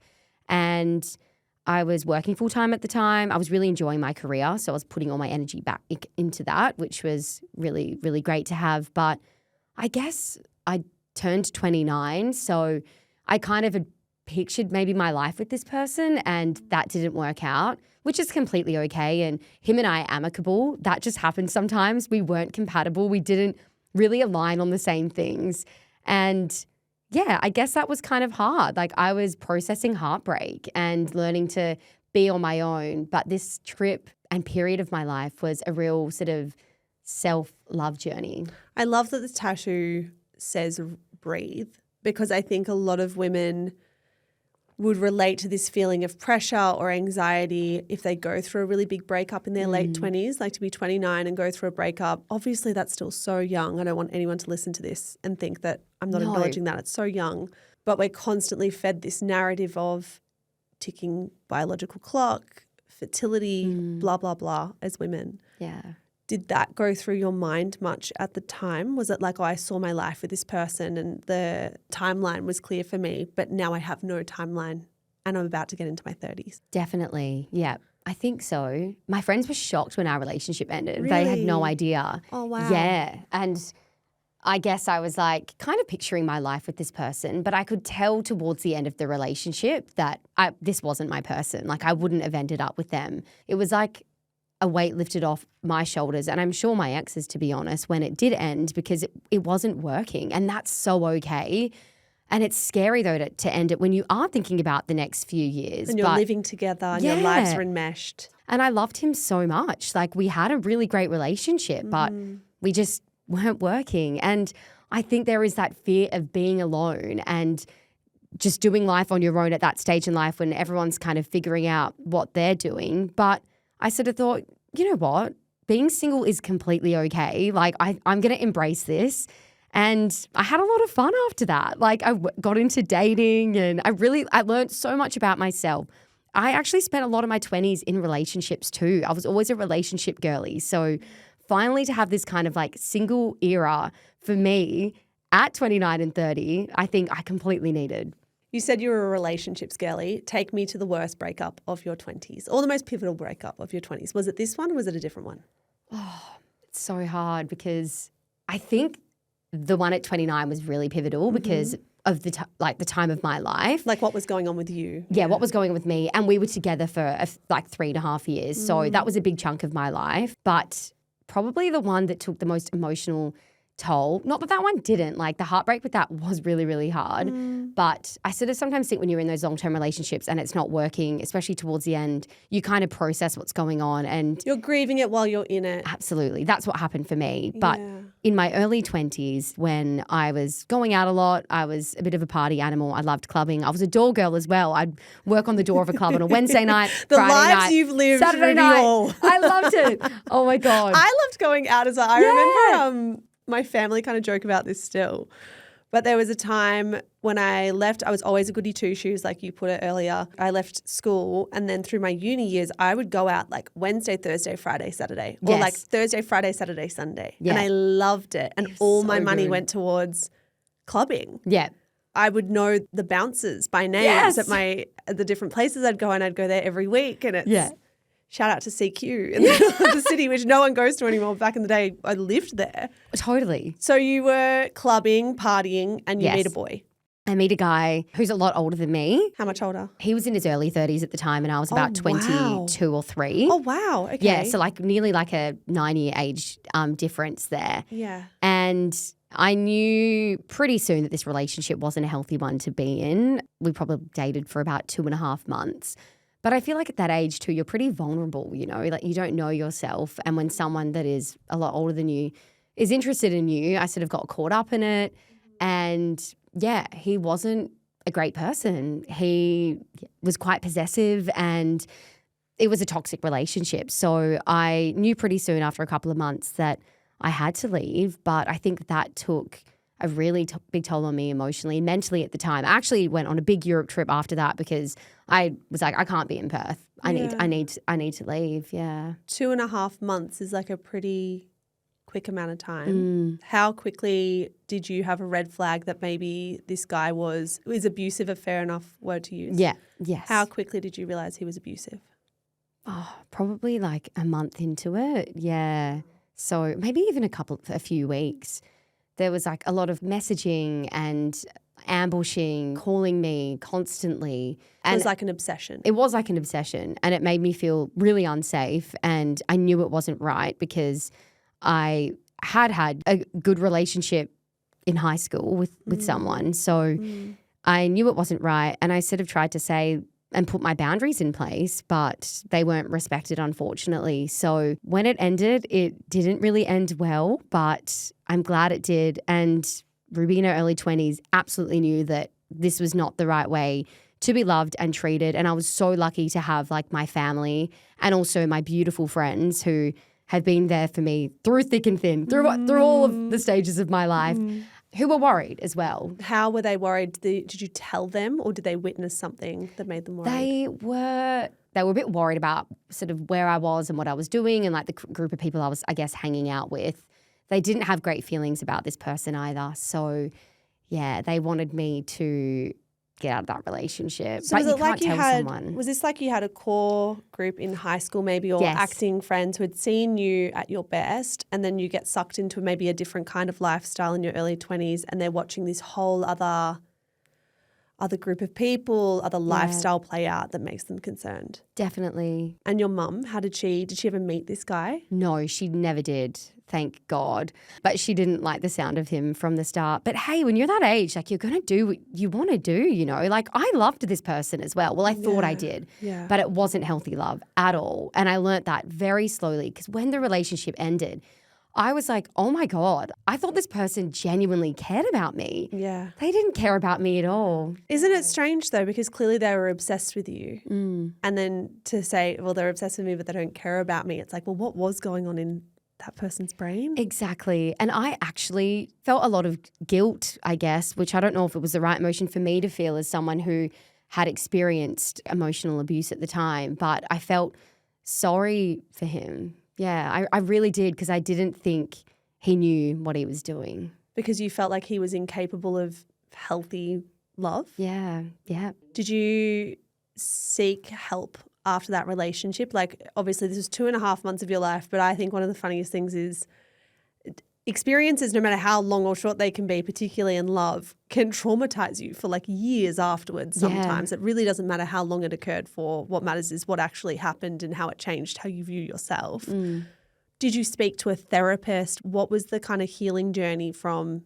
B: and I was working full-time at the time. I was really enjoying my career, so I was putting all my energy back into that, which was really, really great to have. But I guess I turned 29, so I kind of had pictured maybe my life with this person and that didn't work out, which is completely okay. And him and I are amicable. That just happened sometimes. We weren't compatible. We didn't really align on the same things. And yeah, I guess that was kind of hard. Like I was processing heartbreak and learning to be on my own. But this trip and period of my life was a real sort of self-love journey.
A: I love that the tattoo says breathe because I think a lot of women would relate to this feeling of pressure or anxiety if they go through a really big breakup in their late 20s, like to be 29 and go through a breakup. Obviously, that's still so young. I don't want anyone to listen to this and think that I'm not acknowledging that. It's so young. But we're constantly fed this narrative of ticking biological clock, fertility, blah, blah, blah as women.
B: Yeah.
A: Did that go through your mind much at the time? Was it like, oh, I saw my life with this person and the timeline was clear for me, but now I have no timeline and I'm about to get into my 30s?
B: Definitely. Yeah, I think so. My friends were shocked when our relationship ended.
A: Really?
B: They had no idea.
A: Oh, wow.
B: Yeah. And I guess I was like kind of picturing my life with this person, but I could tell towards the end of the relationship that this wasn't my person. Like I wouldn't have ended up with them. It was like a weight lifted off my shoulders, and I'm sure my ex's, to be honest, when it did end because it wasn't working, and that's so okay. And it's scary though to end it when you are thinking about the next few years.
A: And you're living together and your lives are enmeshed.
B: And I loved him so much. Like we had a really great relationship, but we just weren't working. And I think there is that fear of being alone and just doing life on your own at that stage in life when everyone's kind of figuring out what they're doing. But I sort of thought, you know what? Being single is completely okay. Like I'm going to embrace this. And I had a lot of fun after that. Like I got into dating and I learned so much about myself. I actually spent a lot of my 20s in relationships too. I was always a relationship girly. So finally to have this kind of like single era for me at 29 and 30, I think I completely needed.
A: You said you were a relationships girly. Take me to the worst breakup of your 20s or the most pivotal breakup of your 20s. Was it this one or was it a different one?
B: Oh, it's so hard because I think the one at 29 was really pivotal because of the time of my life.
A: Like what was going on with you?
B: Yeah, what was going on with me. And we were together for like 3.5 years. So that was a big chunk of my life. But probably the one that took the most emotional toll. Not that one didn't. Like the heartbreak with that was really, really hard. But I sort of sometimes think when you're in those long-term relationships and it's not working, especially towards the end, you kind of process what's going on and
A: you're grieving it while you're in it.
B: Absolutely. That's what happened for me. But in my early 20s, when I was going out a lot, I was a bit of a party animal. I loved clubbing. I was a door girl as well. I'd work on the door of a club on a Wednesday night,
A: the
B: Friday
A: lives
B: night,
A: you've lived
B: Saturday night.
A: all.
B: I loved it. Oh my God.
A: I loved going out as well. I remember my family kind of joke about this still. But there was a time when I left, I was always a goody two-shoes, like you put it earlier. I left school, and then through my uni years, I would go out like Wednesday, Thursday, Friday, Saturday, or like Thursday, Friday, Saturday, Sunday. Yeah. And I loved it. And all my money went towards clubbing. Yeah. I would know the bouncers by names at the different places I'd go, and I'd go there every week. And it's shout out to CQ in the city, which no one goes to anymore. Back in the day, I lived there.
B: Totally.
A: So you were clubbing, partying, and you meet a boy.
B: I meet a guy who's a lot older than me.
A: How much older?
B: He was in his early 30s at the time, and I was about 22 or 3.
A: Oh, wow. Okay.
B: Yeah, so like nearly like a 9-year age difference there.
A: Yeah.
B: And I knew pretty soon that this relationship wasn't a healthy one to be in. We probably dated for about 2.5 months. But I feel like at that age too, you're pretty vulnerable, you know, like you don't know yourself. And when someone that is a lot older than you is interested in you, I sort of got caught up in it. And yeah, he wasn't a great person. He was quite possessive, and it was a toxic relationship. So I knew pretty soon after a couple of months that I had to leave. But I think that took a really big toll on me emotionally and mentally at the time. I actually went on a big Europe trip after that because I was like, I can't be in Perth. I need to leave. Yeah.
A: 2.5 months is like a pretty quick amount of time. How quickly did you have a red flag that maybe this guy is abusive, a fair enough word to use?
B: Yeah. Yes.
A: How quickly did you realize he was abusive?
B: Oh, probably like a month into it. Yeah. So maybe even a few weeks. There was like a lot of messaging and ambushing, calling me constantly.
A: And it was like an obsession.
B: It was like an obsession, and it made me feel really unsafe, and I knew it wasn't right because I had a good relationship in high school with someone. So I knew it wasn't right, and I sort of tried to say and put my boundaries in place, but they weren't respected, unfortunately. So when it ended, it didn't really end well, but I'm glad it did. And Ruby in her early 20s absolutely knew that this was not the right way to be loved and treated. And I was so lucky to have like my family and also my beautiful friends who have been there for me through thick and thin, through all of the stages of my life, who were worried as well.
A: How were they worried? Did you tell them, or did they witness something that made them worried?
B: They were a bit worried about sort of where I was and what I was doing, and like the group of people I was, I guess, hanging out with. They didn't have great feelings about this person either. So yeah, they wanted me to get out of that relationship.
A: So
B: but you can't tell someone.
A: Was this like you had a core group in high school maybe, or acting friends who had seen you at your best, and then you get sucked into maybe a different kind of lifestyle in your early 20s, and they're watching this whole other group of people, other lifestyle play out that makes them concerned?
B: Definitely.
A: And your mum, did she ever meet this guy?
B: No, she never did. Thank God. But she didn't like the sound of him from the start. But hey, when you're that age, like you're going to do what you want to do, you know. Like I loved this person as well. Well, I thought I did. Yeah. But it wasn't healthy love at all. And I learnt that very slowly because when the relationship ended, I was like, oh my God, I thought this person genuinely cared about me. Yeah. They didn't care about me at all.
A: Isn't it strange though? Because clearly they were obsessed with you. And then to say, well, they're obsessed with me, but they don't care about me. It's like, well, what was going on in that person's brain?
B: Exactly. And I actually felt a lot of guilt, I guess, which I don't know if it was the right emotion for me to feel as someone who had experienced emotional abuse at the time. But I felt sorry for him. Yeah, I really did, because I didn't think he knew what he was doing.
A: Because you felt like he was incapable of healthy love?
B: Yeah.
A: Did you seek help after that relationship? Like, obviously this was 2.5 months of your life, but I think one of the funniest things is experiences, no matter how long or short they can be, particularly in love, can traumatize you for like years afterwards sometimes. It really doesn't matter how long it occurred for. What matters is what actually happened and how it changed how you view yourself. Did you speak to a therapist? What was the kind of healing journey from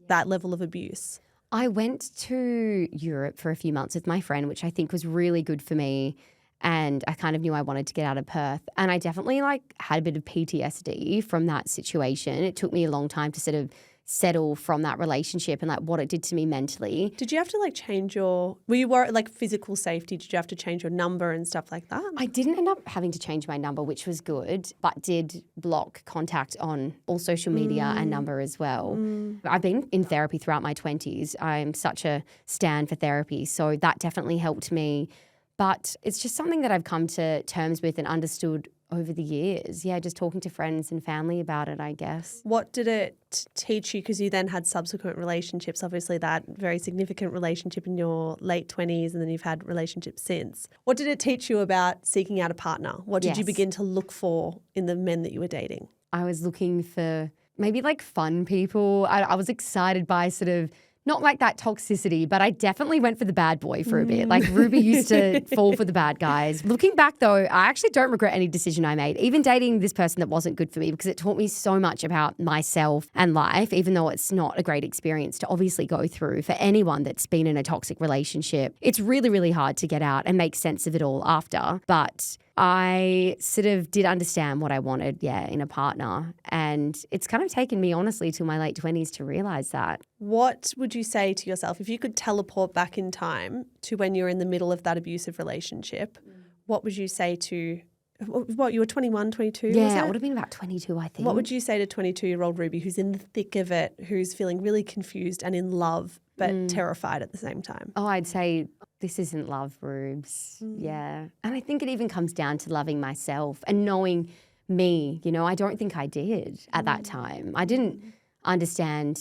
A: that level of abuse?
B: I went to Europe for a few months with my friend, which I think was really good for me. and I kind of knew I wanted to get out of Perth. And I definitely had a bit of PTSD from that situation. It took me a long time to sort of settle from that relationship and what it did to me mentally.
A: Did you have to change were you worried physical safety? Did you have to change your number and stuff like that?
B: I didn't end up having to change my number, which was good, but did block contact on all social media and number as well. I've been in therapy throughout my 20s. I'm such a stan for therapy, so that definitely helped me. But it's just something that I've come to terms with and understood over the years. Yeah, just talking to friends and family about it, I guess.
A: What did it teach you? Because you then had subsequent relationships, obviously that very significant relationship in your late 20s, and then you've had relationships since. What did it teach you about seeking out a partner? What did you begin to look for in the men that you were dating?
B: I was looking for maybe fun people. I was excited by sort of not that toxicity, but I definitely went for the bad boy for a bit. Ruby used to fall for the bad guys. Looking back though, I actually don't regret any decision I made, even dating this person that wasn't good for me, because it taught me so much about myself and life, even though it's not a great experience to obviously go through for anyone that's been in a toxic relationship. It's really, really hard to get out and make sense of it all after. But I sort of did understand what I wanted, in a partner. And it's kind of taken me, honestly, till my late 20s to realize that.
A: What would you say to yourself if you could teleport back in time to when you were in the middle of that abusive relationship? What would you say to, you were 21, 22?
B: Yeah, it would have been about 22, I think.
A: What would you say to 22-year-old Ruby who's in the thick of it, who's feeling really confused and in love but terrified at the same time?
B: Oh, I'd say this isn't love, Rubes. Yeah. And I think it even comes down to loving myself and knowing me. I don't think I did at that time. I didn't understand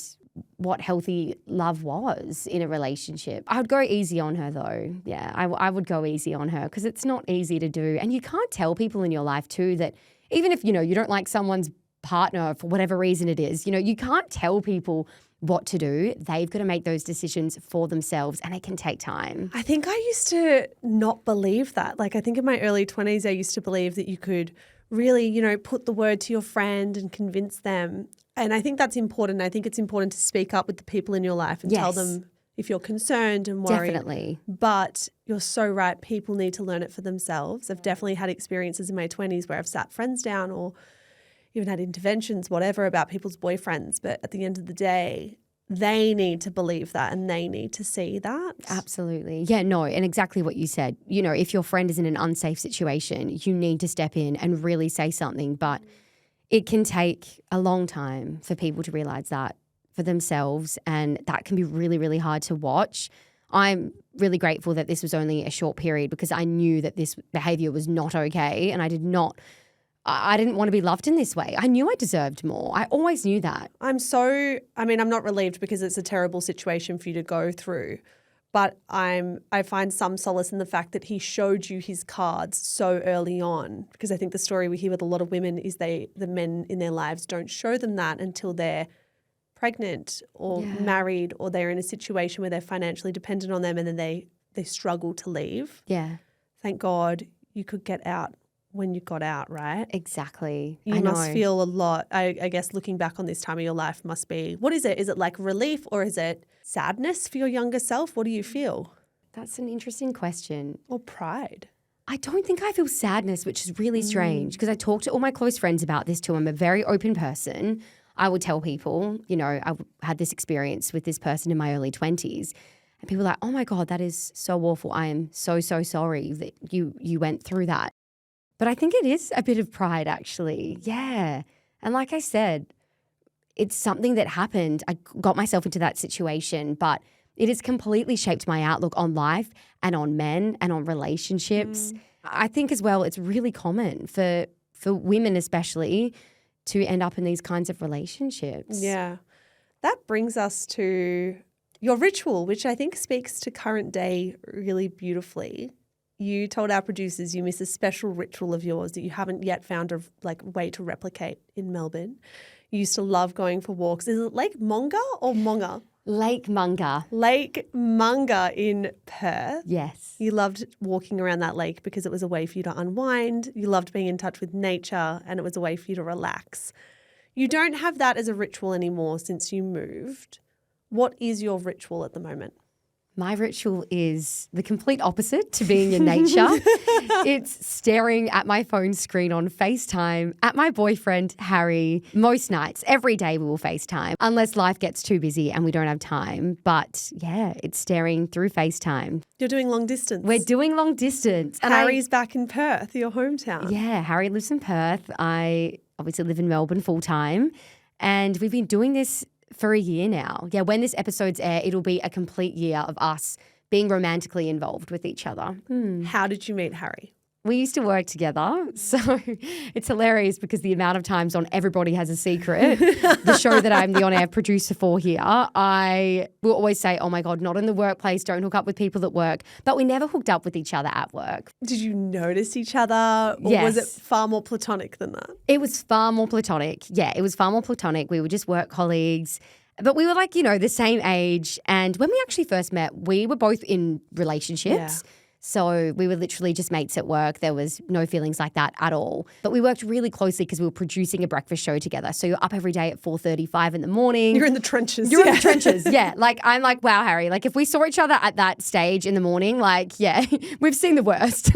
B: what healthy love was in a relationship. I would go easy on her though. Yeah, I would go easy on her because it's not easy to do. And you can't tell people in your life too that even if, you don't like someone's partner for whatever reason it is, you can't tell people what to do. They've got to make those decisions for themselves, and it can take time.
A: I think I used to not believe that. I think in my early 20s, I used to believe that you could really, put the word to your friend and convince them. And I think that's important. I think it's important to speak up with the people in your life and tell them if you're concerned and worried.
B: Definitely.
A: But you're so right. People need to learn it for themselves. I've definitely had experiences in my 20s where I've sat friends down or even had interventions, whatever, about people's boyfriends. But at the end of the day, they need to believe that and they need to see that.
B: Absolutely. Yeah, no, and exactly what you said. If your friend is in an unsafe situation, you need to step in and really say something. But it can take a long time for people to realise that for themselves, and that can be really, really hard to watch. I'm really grateful that this was only a short period because I knew that this behaviour was not okay, and I didn't want to be loved in this way. I knew I deserved more. I always knew that.
A: I'm not relieved because it's a terrible situation for you to go through, but I find some solace in the fact that he showed you his cards so early on, because I think the story we hear with a lot of women is the men in their lives don't show them that until they're pregnant or married, or they're in a situation where they're financially dependent on them, and then they struggle to leave.
B: Yeah.
A: Thank God you could get out when you got out, right?
B: Exactly.
A: You must feel a lot. I guess looking back on this time of your life must be, what is it? Is it relief or is it sadness for your younger self? What do you feel?
B: That's an interesting question.
A: Or pride?
B: I don't think I feel sadness, which is really strange because I talk to all my close friends about this too. I'm a very open person. I would tell people, I had this experience with this person in my early 20s. And people are like, oh my God, that is so awful. I am so, so sorry that you went through that. But I think it is a bit of pride, actually. Yeah. And like I said, it's something that happened. I got myself into that situation, but it has completely shaped my outlook on life and on men and on relationships. I think as well, it's really common for women especially to end up in these kinds of relationships.
A: Yeah. That brings us to your ritual, which I think speaks to current day really beautifully. You told our producers you miss a special ritual of yours that you haven't yet found a way to replicate in Melbourne. You used to love going for walks. Is it Lake Monga or Monga?
B: Lake Munga.
A: Lake Munga in Perth.
B: Yes.
A: You loved walking around that lake because it was a way for you to unwind. You loved being in touch with nature and it was a way for you to relax. You don't have that as a ritual anymore since you moved. What is your ritual at the moment?
B: My ritual is the complete opposite to being in nature. It's staring at my phone screen on FaceTime at my boyfriend, Harry. Most nights, every day we will FaceTime, unless life gets too busy and we don't have time. But yeah, it's staring through FaceTime.
A: You're doing long distance.
B: We're doing long distance.
A: And Harry's back in Perth, your hometown.
B: Yeah, Harry lives in Perth. I obviously live in Melbourne full time. And we've been doing this for a year now. Yeah, when this episode's air, it'll be a complete year of us being romantically involved with each other.
A: How did you meet Harry?
B: We used to work together, so it's hilarious because the amount of times on Everybody Has a Secret, the show that I'm the on-air producer for here, I will always say, oh my God, not in the workplace, don't hook up with people at work. But we never hooked up with each other at work.
A: Did you notice each other or was it far more platonic than that?
B: It was far more platonic. Yeah, it was far more platonic. We were just work colleagues. But we were like, the same age. And when we actually first met, we were both in relationships. Yeah. So we were literally just mates at work. There was no feelings like that at all. But we worked really closely because we were producing a breakfast show together. So you're up every day at 4:35 in the morning.
A: You're in the trenches.
B: You're in the trenches, yeah. Like, I'm like, wow, Harry, like if we saw each other at that stage in the morning, like, yeah, we've seen the worst.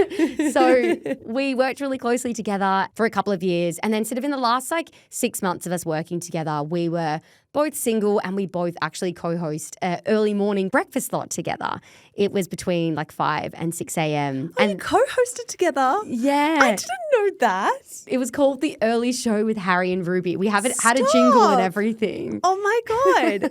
B: So we worked really closely together for a couple of years. And then sort of in the last 6 months of us working together, we were both single and we both actually co-host an early morning breakfast slot together. It was between 5 and 6 a.m.
A: And you co-hosted together?
B: Yeah.
A: I didn't know that.
B: It was called The Early Show with Harry and Ruby. We had a jingle and everything.
A: Oh my God.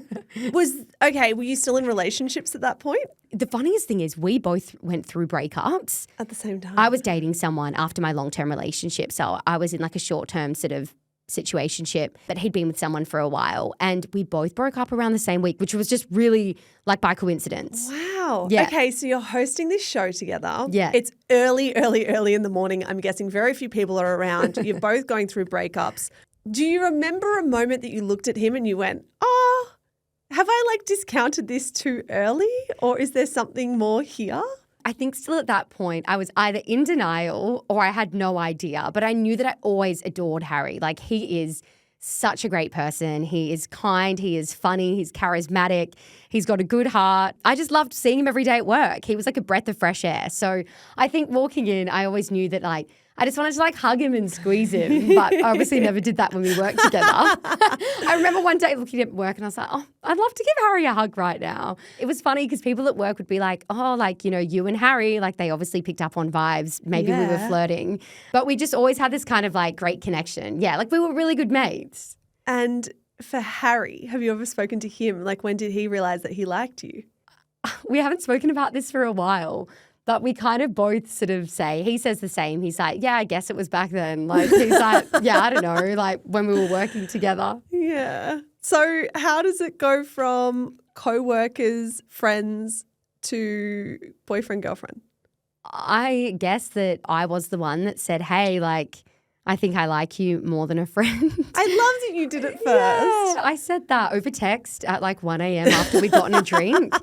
A: Were you still in relationships at that point?
B: The funniest thing is we both went through breakups.
A: At the same time?
B: I was dating someone after my long-term relationship. So I was in a short-term sort of situationship, but he'd been with someone for a while and we both broke up around the same week, which was just really by coincidence.
A: Wow.
B: Yeah.
A: Okay, so you're hosting this show together.
B: Yeah.
A: It's early in the morning. I'm guessing very few people are around. You're both going through breakups. Do you remember a moment that you looked at him and you went, oh, have I discounted this too early or is there something more here?
B: I think still at that point, I was either in denial or I had no idea. But I knew that I always adored Harry. He is such a great person. He is kind. He is funny. He's charismatic. He's got a good heart. I just loved seeing him every day at work. He was like a breath of fresh air. So I think walking in, I always knew that I just wanted to hug him and squeeze him, but I obviously never did that when we worked together. I remember one day looking at work and I was like, oh, I'd love to give Harry a hug right now. It was funny because people at work would be like, oh, you and Harry, they obviously picked up on vibes. Maybe we were flirting, but we just always had this kind of great connection. Yeah, we were really good mates.
A: And for Harry, have you ever spoken to him? When did he realize that he liked you?
B: We haven't spoken about this for a while. But we kind of both sort of say, he says the same. He's like, yeah, I guess it was back then. He's like, yeah, I don't know, when we were working together.
A: Yeah. So how does it go from co-workers, friends to boyfriend, girlfriend?
B: I guess that I was the one that said, hey, I think I like you more than a friend.
A: I love that you did it first.
B: Yeah, I said that over text at 1 a.m. after we'd gotten a drink.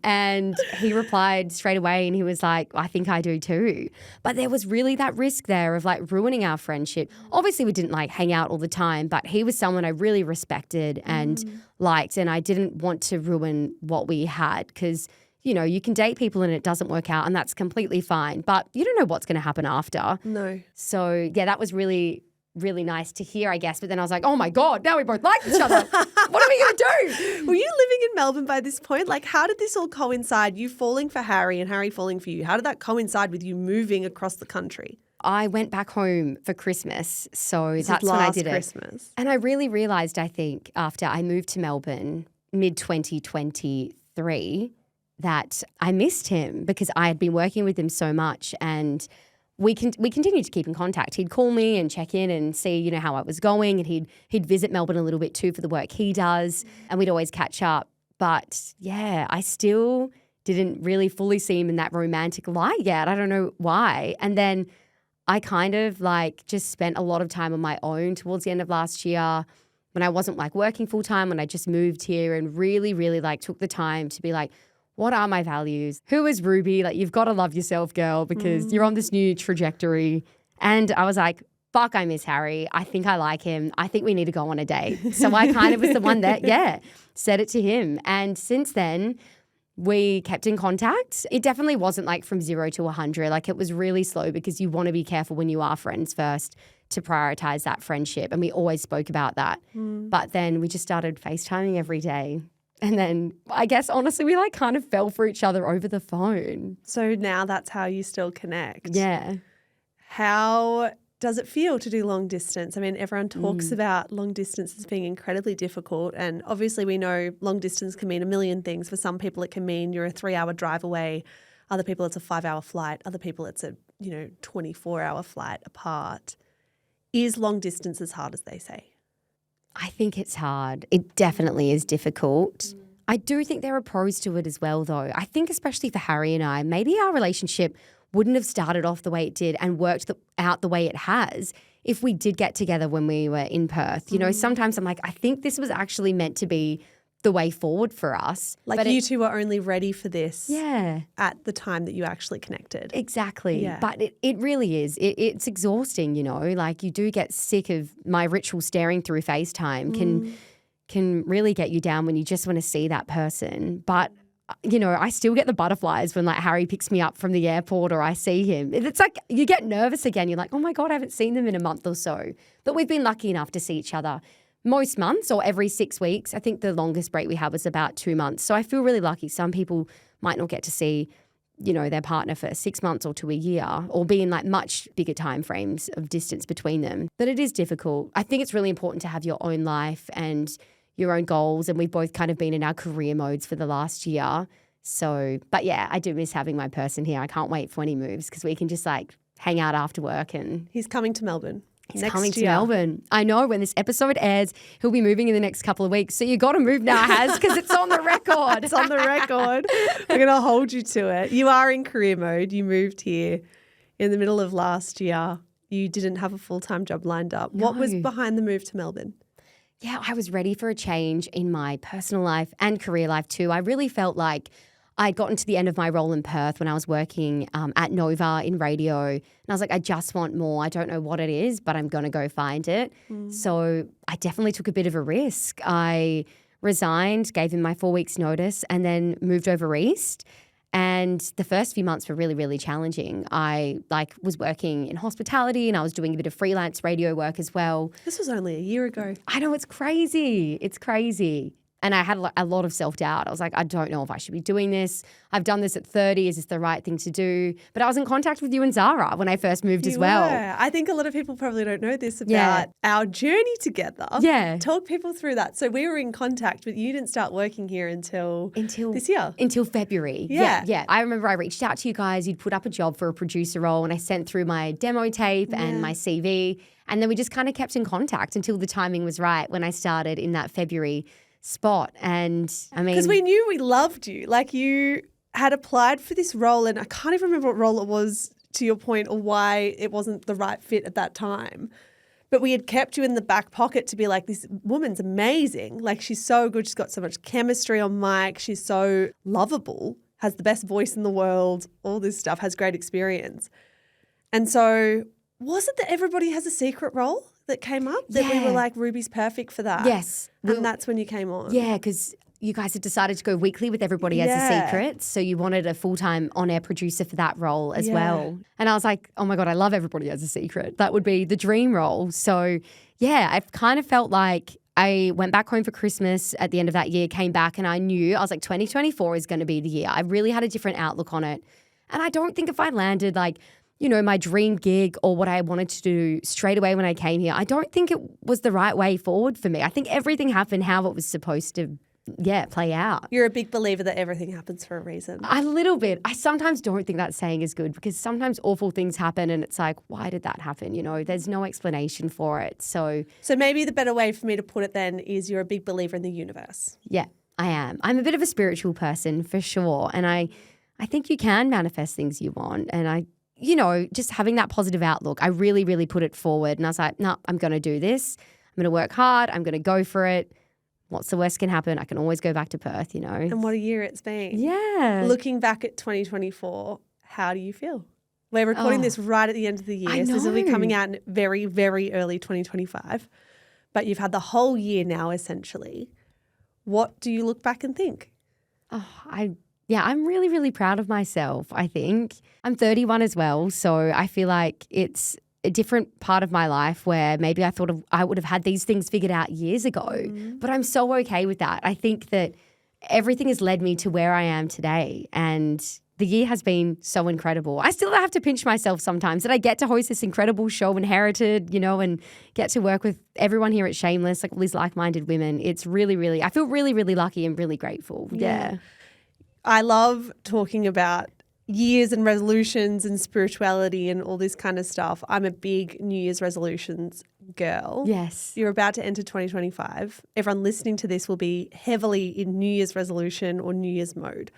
B: And he replied straight away and he was like, I think I do too. But there was really that risk there of ruining our friendship. Obviously we didn't hang out all the time, but he was someone I really respected and liked. And I didn't want to ruin what we had because you can date people and it doesn't work out and that's completely fine. But you don't know what's going to happen after.
A: No.
B: So, yeah, that was really, really nice to hear, I guess. But then I was like, oh, my God, now we both like each other. What are we going to do?
A: Were you living in Melbourne by this point? How did this all coincide? You falling for Harry and Harry falling for you. How did that coincide with you moving across the country?
B: I went back home for Christmas. So that's when I did
A: Christmas.
B: And I really realised, I think, after I moved to Melbourne mid-2023 that I missed him because I had been working with him so much and we continued to keep in contact. He'd call me and check in and see, how I was going and he'd visit Melbourne a little bit too for the work he does and we'd always catch up. But yeah, I still didn't really fully see him in that romantic light yet. I don't know why. And then I kind of just spent a lot of time on my own towards the end of last year when I wasn't working full time, when I just moved here and really, really took the time to be what are my values? Who is Ruby? You've got to love yourself, girl, because you're on this new trajectory. And I was like, fuck, I miss Harry. I think I like him. I think we need to go on a date. So I kind of was the one that, said it to him. And since then, we kept in contact. It definitely wasn't like from 0 to 100. Like it was really slow because you want to be careful when you are friends first to prioritize that friendship. And we always spoke about that. But then we just started FaceTiming every day. And then I guess honestly, we like kind of fell for each other over the phone.
A: So now that's how you still connect.
B: Yeah.
A: How does it feel to do long distance? I mean, everyone talks about long distance as being incredibly difficult. And obviously we know long distance can mean a million things. For some people, it can mean you're a 3-hour drive away. Other people, it's a 5-hour flight. Other people, it's a 24-hour flight apart. Is long distance as hard as they say?
B: I think it's hard. It definitely is difficult. I do think there are pros to it as well, though. I think especially for Harry and I, maybe our relationship wouldn't have started off the way it did and worked out the way it has if we did get together when we were in Perth. Sometimes I'm like, I think this was actually meant to be the way forward for us.
A: Like but you two were only ready for this at the time that you actually connected.
B: Exactly. Yeah. But it really is. It's exhausting, like you do get sick of my ritual staring through FaceTime can really get you down when you just want to see that person. But I still get the butterflies when like Harry picks me up from the airport or I see him. It's like you get nervous again. You're like, oh my God, I haven't seen them in a month or so. But we've been lucky enough to see each other most months or every 6 weeks. I think the longest break we had was about 2 months. So I feel really lucky. Some people might not get to see, their partner for 6 months or to a year or be in like much bigger time frames of distance between them. But it is difficult. I think it's really important to have your own life and your own goals, and we've both kind of been in our career modes for the last year. So, but yeah, I do miss having my person here. I can't wait for when he moves because we can just like hang out after work. And
A: he's coming to Melbourne.
B: He's coming to Melbourne. I know when this episode airs, he'll be moving in the next couple of weeks. So you got to move now, Haz, because it's on the record.
A: It's on the record. We're going to hold you to it. You are in career mode. You moved here in the middle of last year. You didn't have a full-time job lined up. No. What was behind the move to Melbourne?
B: Yeah, I was ready for a change in my personal life and career life too. I really felt like I'd gotten to the end of my role in Perth when I was working at Nova in radio. And I was like, I just want more. I don't know what it is, but I'm going to go find it. So I definitely took a bit of a risk. I resigned, gave him my 4 weeks notice and then moved over east. And the first few months were really, really challenging. I was working in hospitality and I was doing a bit of freelance radio work as well.
A: This was only a year ago.
B: I know, it's crazy. It's crazy. And I had a lot of self-doubt. I was like, I don't know if I should be doing this. I've done this at 30. Is this the right thing to do? But I was in contact with you and Zara when I first moved as well.
A: I think a lot of people probably don't know this about our journey together.
B: Yeah.
A: Talk people through that. So we were in contact, but you didn't start working here until this year.
B: Until February. Yeah. I remember I reached out to you guys. You'd put up a job for a producer role and I sent through my demo tape and my CV. And then we just kind of kept in contact until the timing was right when I started in that February spot. And I mean,
A: because we knew we loved you. Like you had applied for this role and I can't even remember what role it was, to your point, or why it wasn't the right fit at that time. But we had kept you in the back pocket to be like, this woman's amazing. Like she's so good. She's got so much chemistry on mic. She's so lovable, has the best voice in the world, all this stuff, has great experience. And so was it that Everybody Has a Secret role that came up that we were like, Ruby's perfect for that?
B: Yes.
A: And that's when you came on.
B: Yeah, because you guys had decided to go weekly with Everybody Has a Secret. So you wanted a full-time on-air producer for that role as well. And I was like, oh my God, I love Everybody Has a Secret. That would be the dream role. So yeah, I kind of felt like I went back home for Christmas at the end of that year, came back and I was like, 2024 is going to be the year. I really had a different outlook on it. And I don't think if I landed like, my dream gig or what I wanted to do straight away when I came here, I don't think it was the right way forward for me. I think everything happened how it was supposed to, play out.
A: You're a big believer that everything happens for a reason.
B: A little bit. I sometimes don't think that saying is good because sometimes awful things happen and it's like, why did that happen? There's no explanation for it. So
A: maybe the better way for me to put it then is you're a big believer in the universe.
B: Yeah, I am. I'm a bit of a spiritual person for sure. And I think you can manifest things you want. And just having that positive outlook, I really, really put it forward. And I was like, no, I'm going to do this. I'm going to work hard. I'm going to go for it. What's the worst can happen? I can always go back to Perth,
A: And what a year it's been.
B: Yeah.
A: Looking back at 2024, how do you feel? We're recording this right at the end of the year. So this will be coming out in very, very early 2025. But you've had the whole year now, essentially. What do you look back and think?
B: Oh, I Yeah, I'm really, really proud of myself, I think. I'm 31 as well, so I feel like it's a different part of my life where maybe I thought I would have had these things figured out years ago, but I'm so okay with that. I think that everything has led me to where I am today, and the year has been so incredible. I still have to pinch myself sometimes that I get to host this incredible show, Inherited, and get to work with everyone here at Shameless, like all these like-minded women. It's really, really, I feel really, really lucky and really grateful. Yeah.
A: I love talking about years and resolutions and spirituality and all this kind of stuff. I'm a big New Year's resolutions girl.
B: Yes.
A: You're about to enter 2025. Everyone listening to this will be heavily in New Year's resolution or New Year's mode.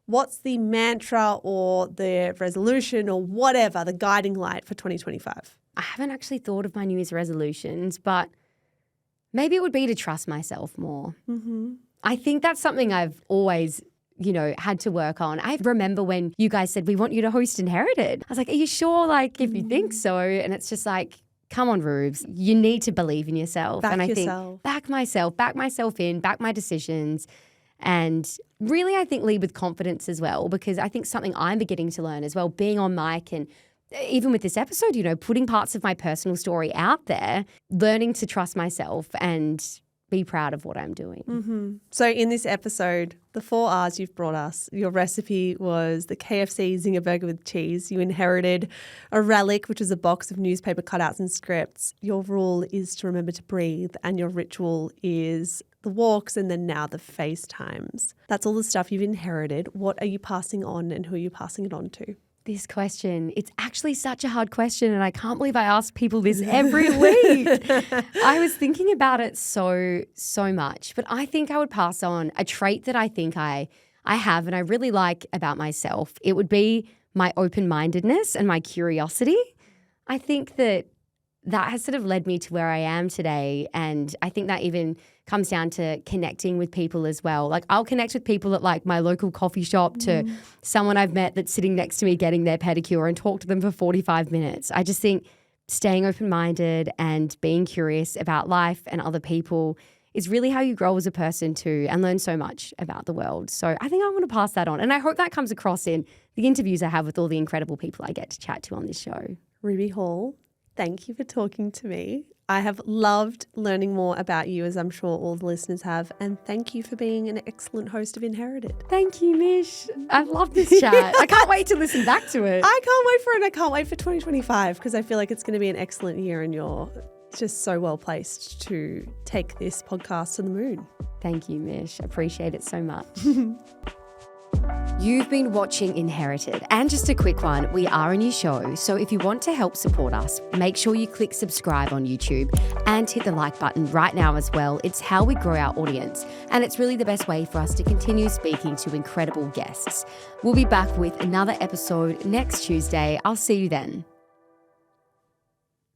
A: What's the mantra or the resolution or whatever, the guiding light for 2025?
B: I haven't actually thought of my New Year's resolutions, but maybe it would be to trust myself more.
A: Mm-hmm.
B: I think that's something I've always had to work on. I remember when you guys said, we want you to host Inherited. I was like, are you sure? Like, if you think so. And it's just like, come on, Rubes. You need to believe in yourself.
A: Back
B: yourself. Think, back myself in, back my decisions. And really, I think lead with confidence as well, because I think something I'm beginning to learn as well, being on mic and even with this episode, putting parts of my personal story out there, learning to trust myself and be proud of what I'm doing.
A: Mm-hmm. So in this episode, the 4 R's you've brought us, your recipe was the KFC Zinger Burger with cheese. You inherited a relic, which is a box of newspaper cutouts and scripts. Your rule is to remember to breathe, and your ritual is the walks and then now the FaceTimes. That's all the stuff you've inherited. What are you passing on and who are you passing it on to?
B: This question, it's actually such a hard question, and I can't believe I ask people this every week. I was thinking about it so much, but I think I would pass on a trait that I think I have and I really like about myself. It would be my open-mindedness and my curiosity. I think that has sort of led me to where I am today, and I think that even comes down to connecting with people as well. Like, I'll connect with people at like my local coffee shop to someone I've met that's sitting next to me getting their pedicure and talk to them for 45 minutes. I just think staying open-minded and being curious about life and other people is really how you grow as a person too and learn so much about the world. So I think I want to pass that on. And I hope that comes across in the interviews I have with all the incredible people I get to chat to on this show.
A: Ruby Hall, thank you for talking to me. I have loved learning more about you, as I'm sure all the listeners have. And thank you for being an excellent host of Inherited.
B: Thank you, Mish. I've loved this chat. I can't wait to listen back to it.
A: I can't wait for it. I can't wait for 2025 because I feel like it's going to be an excellent year and you're just so well placed to take this podcast to the moon.
B: Thank you, Mish. Appreciate it so much. You've been watching Inherited, and just a quick one, we are a new show, so if you want to help support us, make sure you click subscribe on YouTube and hit the like button right now as well. It's how we grow our audience, and it's really the best way for us to continue speaking to incredible guests. We'll be back with another episode next Tuesday. I'll see you then.